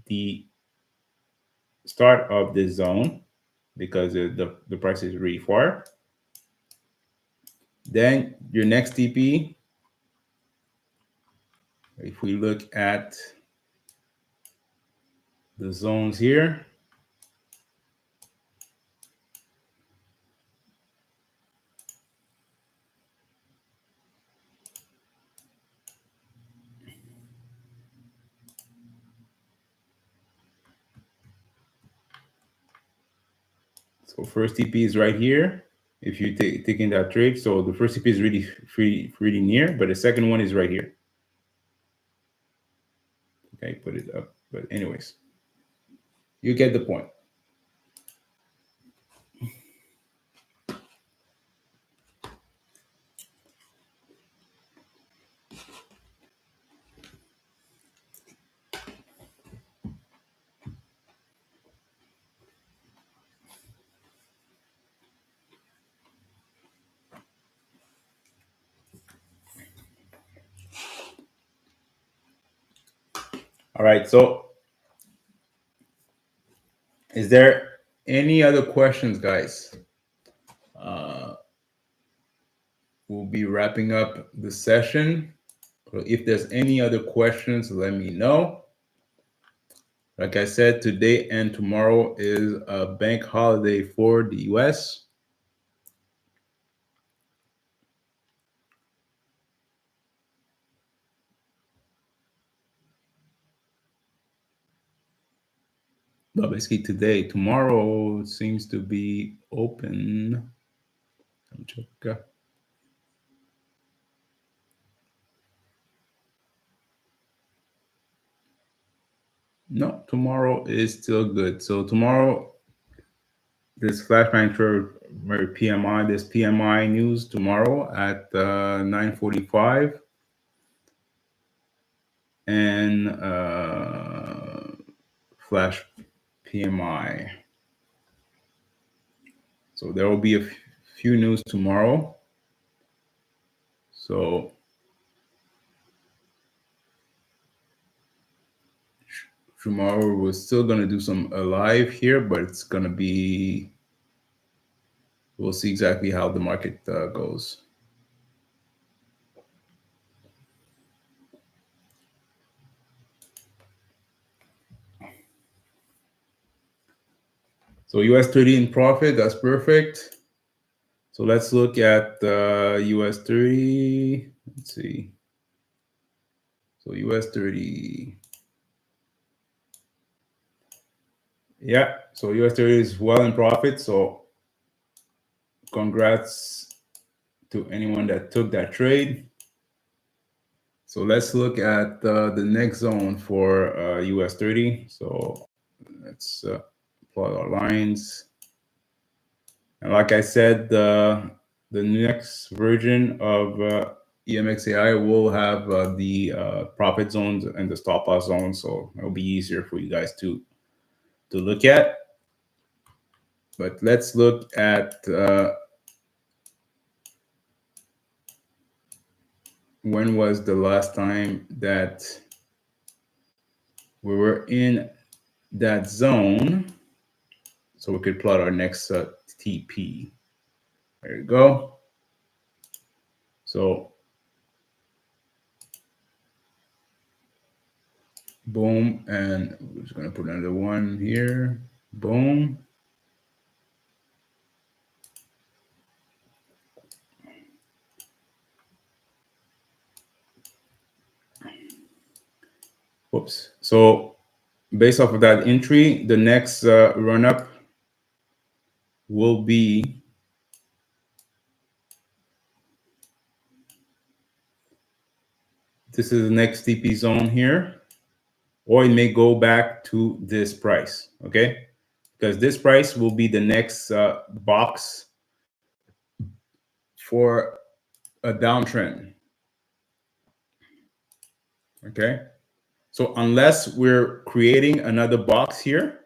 the start of the zone because the price is really far. Then your next TP, if we look at the zones here, so first TP is right here. If you taking that trade, so the first TP is really near, but the second one is right here. Okay, put it up. But anyways, you get the point. All right, so is there any other questions, guys? we'll be wrapping up the session. So if there's any other questions, let me know. Like I said, today and tomorrow is a bank holiday for the US. But basically today, tomorrow seems to be open. Let me check. No, tomorrow is still good. So tomorrow, this flash monitor PMI, this PMI news tomorrow at 9:45, and flash PMI. So there will be a few news tomorrow. So tomorrow we're still gonna do some live here, but it's gonna be, we'll see exactly how the market goes. So US 30 in profit, that's perfect. So let's look at US 30. Let's see. So US 30. Yeah, so US 30 is well in profit. So congrats to anyone that took that trade. So let's look at the next zone for US 30. So let's plot our lines. And like I said, the next version of EMX AI will have the profit zones and the stop loss zones, so it'll be easier for you guys to look at. But let's look at when was the last time that we were in that zone, so we could plot our next TP. There you go. So boom, and we're just gonna put another one here. Boom. Whoops. So based off of that entry, the next run up will be this is the next TP zone here, or it may go back to this price, okay? Because this price will be the next box for a downtrend, okay? So unless we're creating another box here,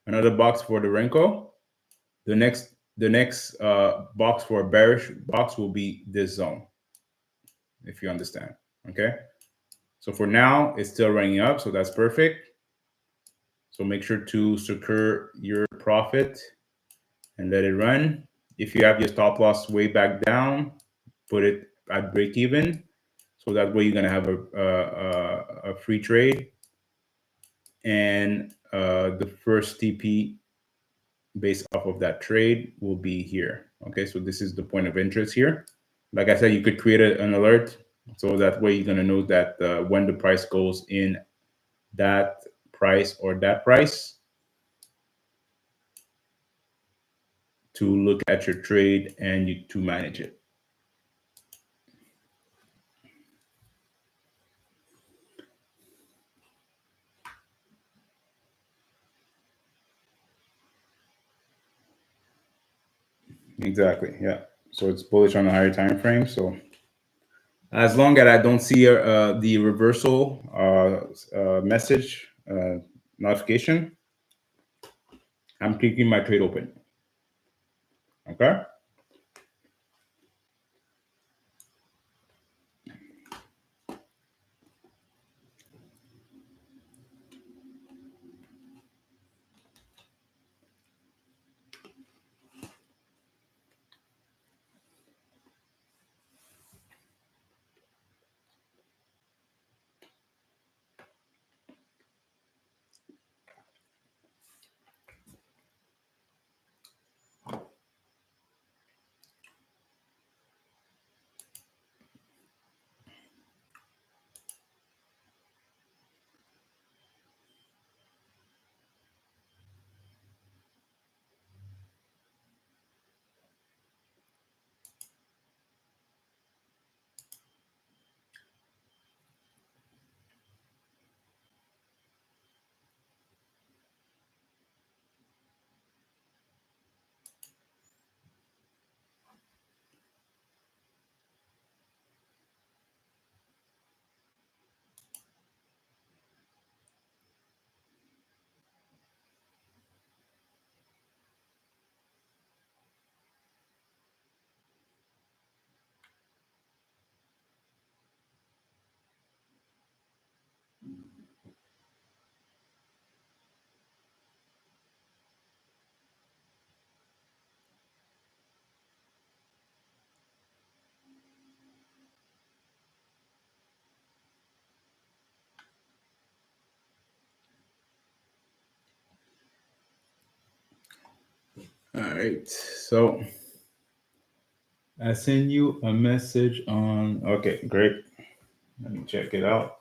another box for the Renko, the next box for a bearish box will be this zone, if you understand, okay? So for now, it's still running up, so that's perfect. So make sure to secure your profit and let it run. If you have your stop loss way back down, put it at break even. So that way you're gonna have a free trade. And the first TP based off of that trade will be here. Okay, so this is the point of interest here. Like I said, you could create an alert. So that way you're gonna know that when the price goes in that price or that price, to look at your trade and to manage it. Exactly. Yeah. So it's bullish on a higher time frame. So as long as I don't see the reversal message notification, I'm keeping my trade open. Okay. right, so I send you a message on. Okay, great. Let me check it out.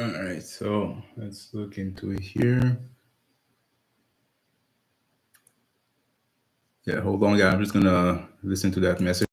All right, so let's look into it here. Yeah, hold on, guys. I'm just gonna listen to that message.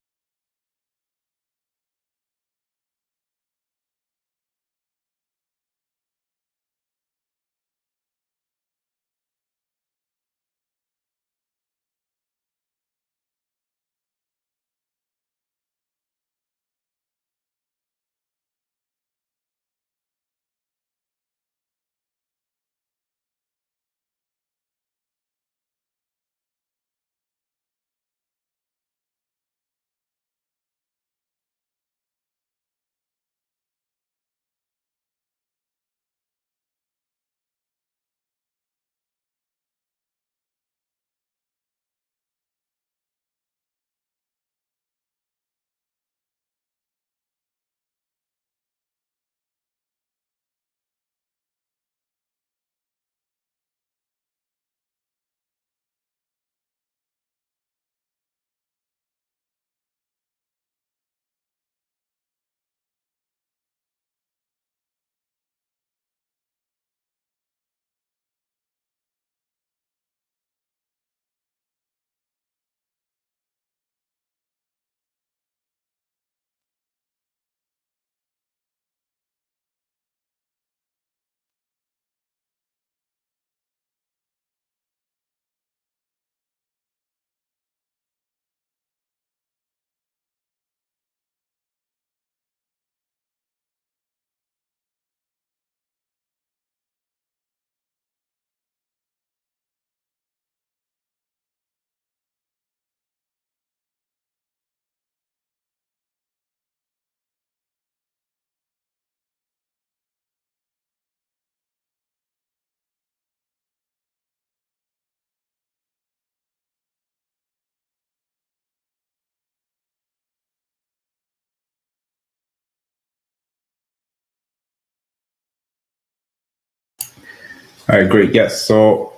All right, great. Yes. So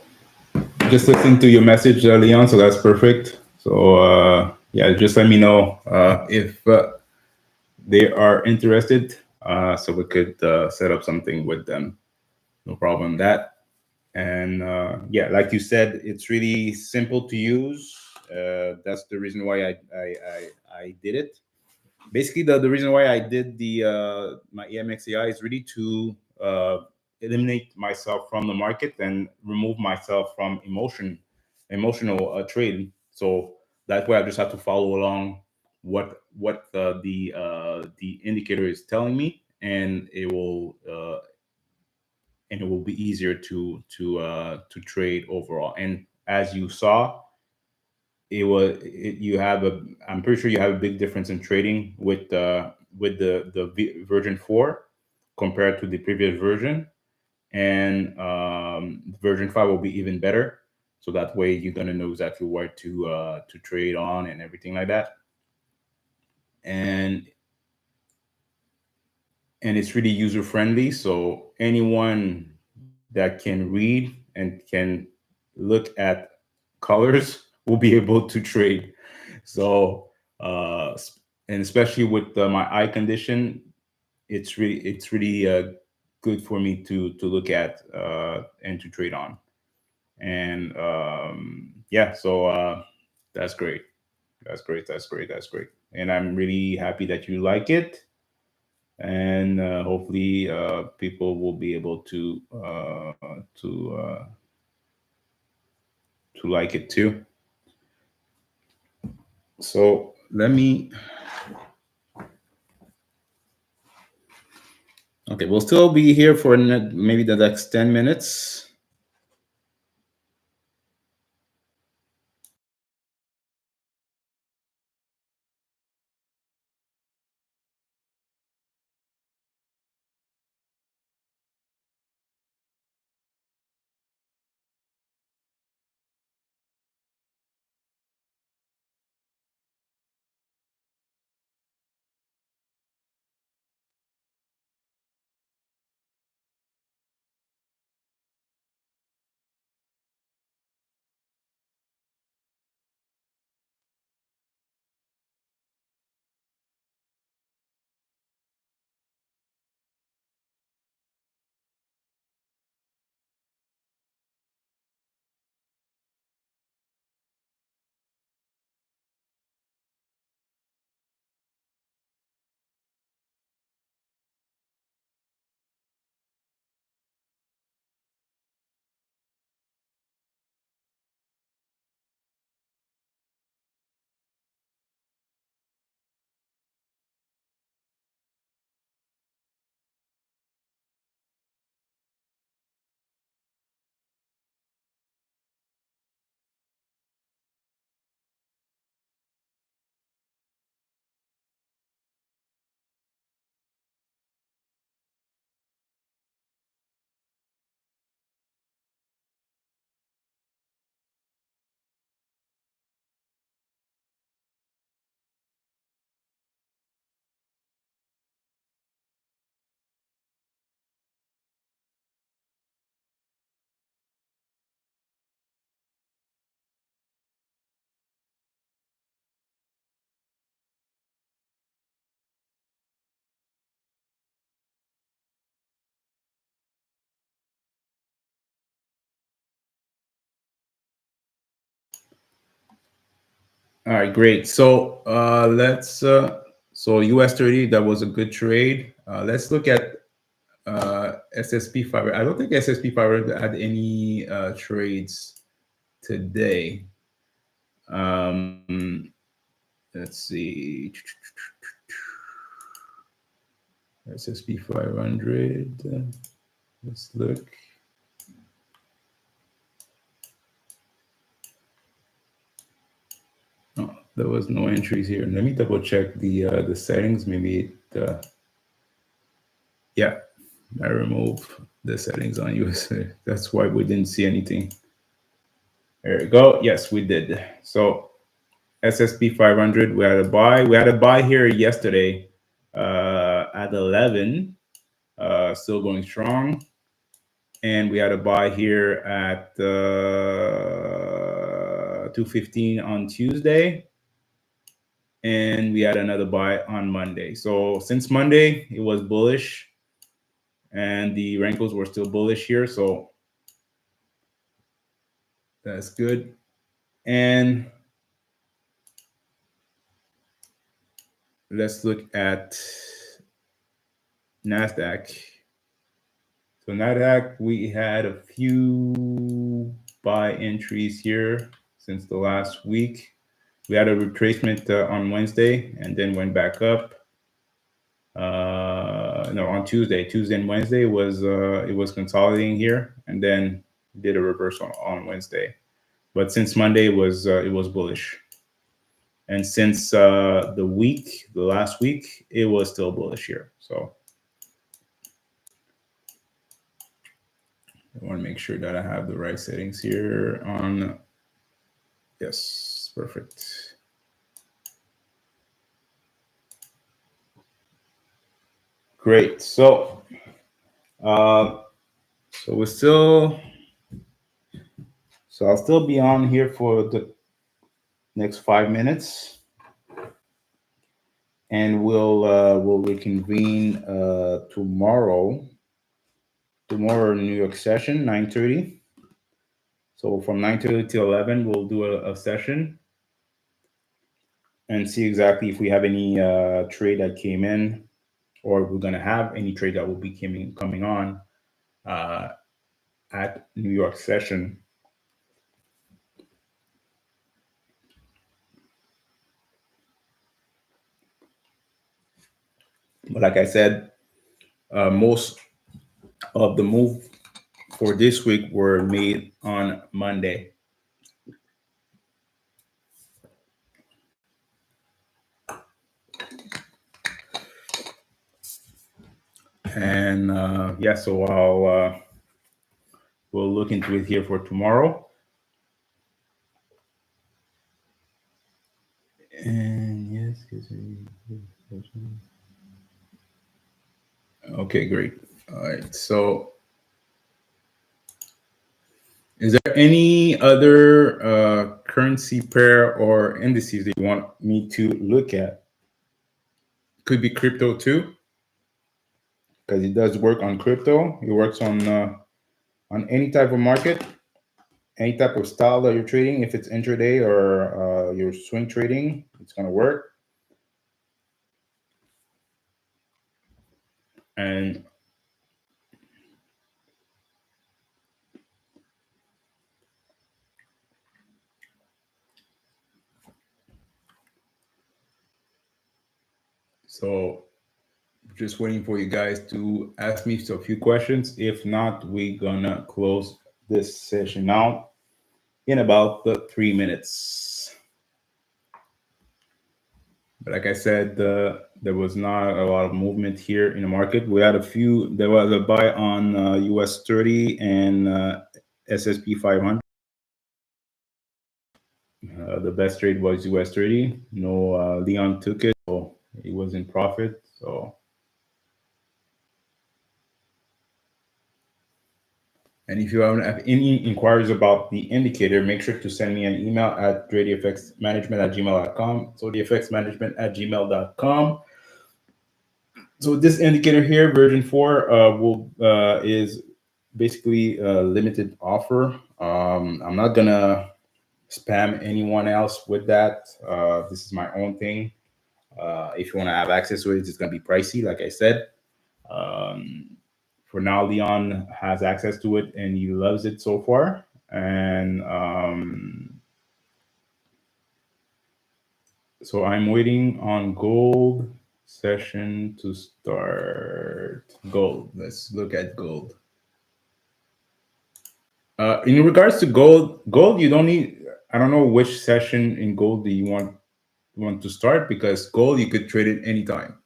just listen to your message, Leon. So that's perfect. So yeah, just let me know if they are interested, so we could set up something with them. No problem. That. And yeah, like you said, it's really simple to use. That's the reason why I did it. Basically, the reason why I did the my EMX AI is really to eliminate myself from the market and remove myself from emotional trading. So that way, I just have to follow along what the indicator is telling me, and it will be easier to trade overall. And as you saw, you have a, I'm pretty sure you have a big difference in trading with the version 4 compared to the previous version, and version 5 will be even better. So that way you're gonna know exactly what to trade on and everything like that. And it's really user friendly, so anyone that can read and can look at colors will be able to trade. So and especially with my eye condition, it's really good for me to look at and to trade on. And yeah, so that's great. That's great. And I'm really happy that you like it, and hopefully people will be able to like it too. So let me. Okay, we'll still be here for maybe the next 10 minutes. All right, great. So let's so US 30, that was a good trade. Let's look at SSP 500. I don't think SSP 500 had any trades today. Um, let's see. SSP 500. Let's look. Oh, there was no entries here. Let me double check the settings. Maybe it. Yeah, I removed the settings on USA. That's why we didn't see anything. There we go. Yes, we did. So SSP 500, we had a buy. We had a buy here yesterday at 11, still going strong. And we had a buy here at 2:15 on Tuesday. And we had another buy on Monday. So since Monday, it was bullish, and the Renkos were still bullish here. So That's good. And let's look at NASDAQ. So NASDAQ, we had a few buy entries here since the last week. We had a retracement on Wednesday and then went back up. No, on Tuesday and Wednesday was it was consolidating here and then did a reversal on Wednesday. But since Monday it was bullish. And since the last week, it was still bullish here. So I want to make sure that I have the right settings here on. Yes, perfect. Great. So we're still. So I'll still be on here for the next 5 minutes, and we'll reconvene tomorrow. Tomorrow, New York session 9:30. So from 9:30 to 11, we'll do a session and see exactly if we have any trade that came in, or we're going to have any trade that will be coming on uh, at New York session. But like I said, most of the move for this week were made on Monday. And yeah, so we'll look into it here for tomorrow. And yes. Okay, great. All right. So, is there any other currency pair or indices that you want me to look at? Could be crypto too, because it does work on crypto. It works on any type of market, any type of style that you're trading. If it's intraday or you're swing trading, it's gonna work. And so just waiting for you guys to ask me a few questions. If not, we're gonna close this session out in about the 3 minutes. But like I said, there was not a lot of movement here in the market. We had a few. There was a buy on US 30 and SSP 500. The best trade was US 30. No, Leon took it, so he was in profit. So, and if you have any inquiries about the indicator, make sure to send me an email at dredfxmanagement@gmail.com. So dfxmanagement@gmail.com. So this indicator here, version 4, will is basically a limited offer. I'm not gonna spam anyone else with that. This is my own thing. If you want to have access to it, it's gonna be pricey, like I said. Um, for now, Leon has access to it and he loves it so far. And so I'm waiting on gold session to start. Gold. Let's look at gold. In regards to gold, you don't need. I don't know which session in gold do you want to start, because gold you could trade it anytime.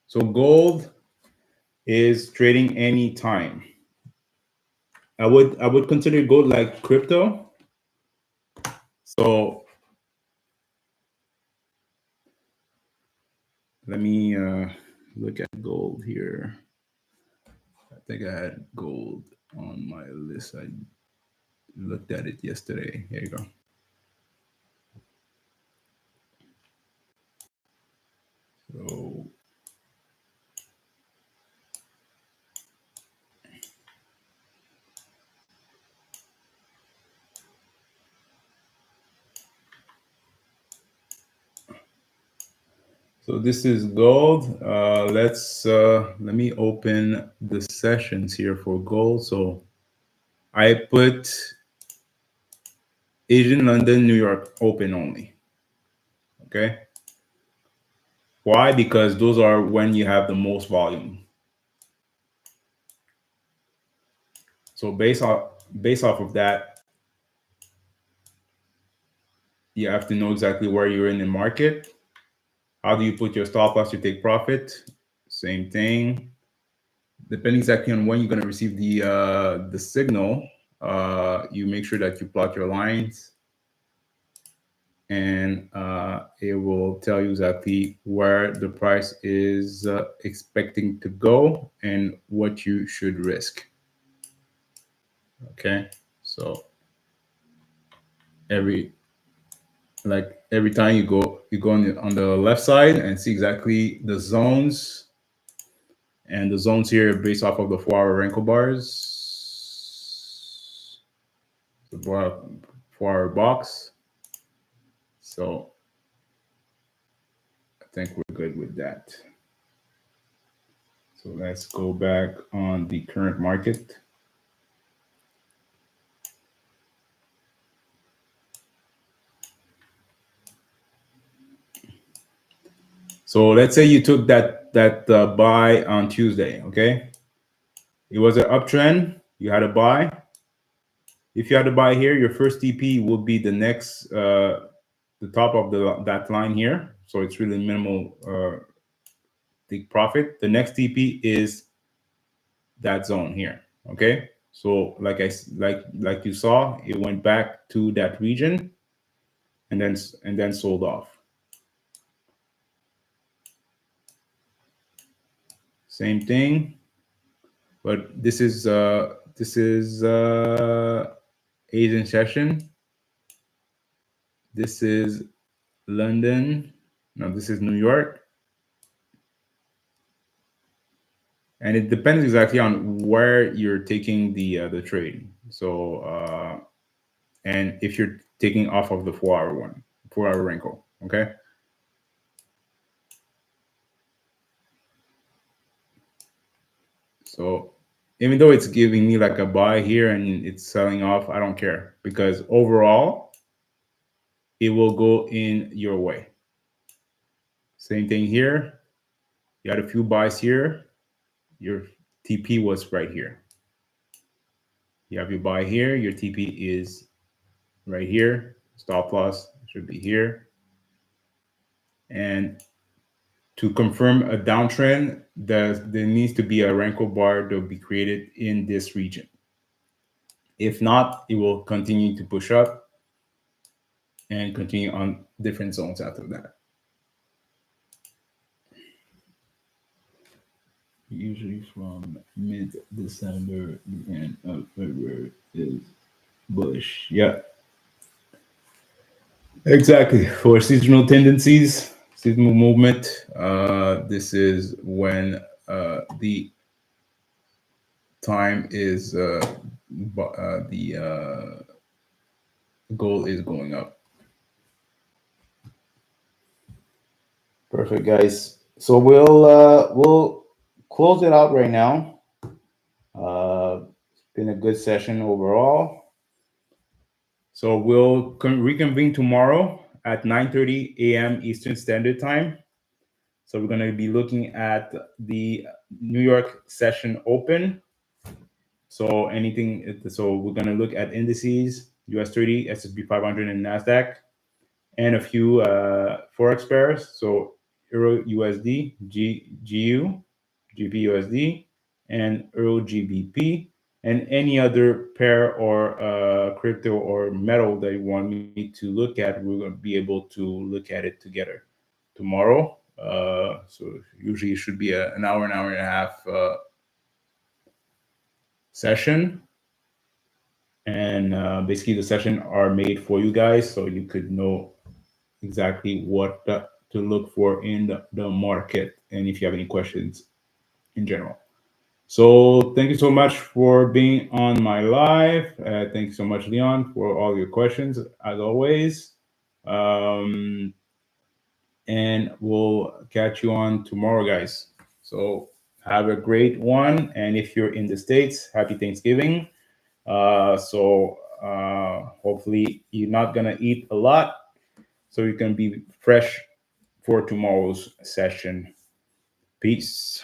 So gold is trading anytime. I would consider gold like crypto. So let me look at gold here. I think I had gold on my list. I looked at it yesterday. Here you go. So So this is gold. Let me open the sessions here for gold. So I put Asian, London, New York open only. Okay. Why? Because those are when you have the most volume. So based off of that, you have to know exactly where you're in the market. How do you put your stop loss to take profit? Same thing. Depending exactly on when you're going to receive the signal, you make sure that you plot your lines, and it will tell you exactly where the price is expecting to go and what you should risk. Okay, so every time you go on the left side and see exactly the zones, and the zones here are based off of the 4-hour Renko bars, the 4-hour box. So I think we're good with that. So let's go back on the current market. So let's say you took that buy on Tuesday. Okay, it was an uptrend. You had a buy. If you had a buy here, your first TP will be the next the top of that line here. So it's really minimal take profit. The next TP is that zone here. Okay, so like you saw, it went back to that region and then sold off. Same thing, but this is Asian session. This is London. No, this is New York. And it depends exactly on where you're taking the trade. So and if you're taking off of the 4-hour one, 4-hour Renko, okay. So even though it's giving me like a buy here and it's selling off, I don't care, because overall it will go in your way. Same thing here. You had a few buys here. Your TP was right here. You have your buy here. Your TP is right here. Stop loss should be here. And to confirm a downtrend, there needs to be a Renko bar that will be created in this region. If not, it will continue to push up and continue on different zones after that. Usually from mid-December, the end of February is bullish. Yeah, exactly. For seasonal tendencies, seasonal movement, this is when the time is the goal is going up. Perfect, guys. So we'll close it out right now. It's been a good session overall. So we'll reconvene tomorrow at 9:30 a.m. Eastern Standard Time. So we're going to be looking at the New York session open. So we're going to look at indices, US 30, S&P 500, and NASDAQ, and a few Forex pairs. So Euro USD, GU, GBUSD, and Euro GBP, and any other pair or crypto or metal that you want me to look at. We're going to be able to look at it together tomorrow. So usually it should be an hour and a half session. And basically the session are made for you guys, so you could know exactly what to look for in the market, and if you have any questions in general. So thank you so much for being on my live. Thank you so much, Leon, for all your questions as always. and we'll catch you on tomorrow, guys. So have a great one. And if you're in the States, happy Thanksgiving. Hopefully you're not gonna eat a lot, so you can be fresh for tomorrow's session. Peace.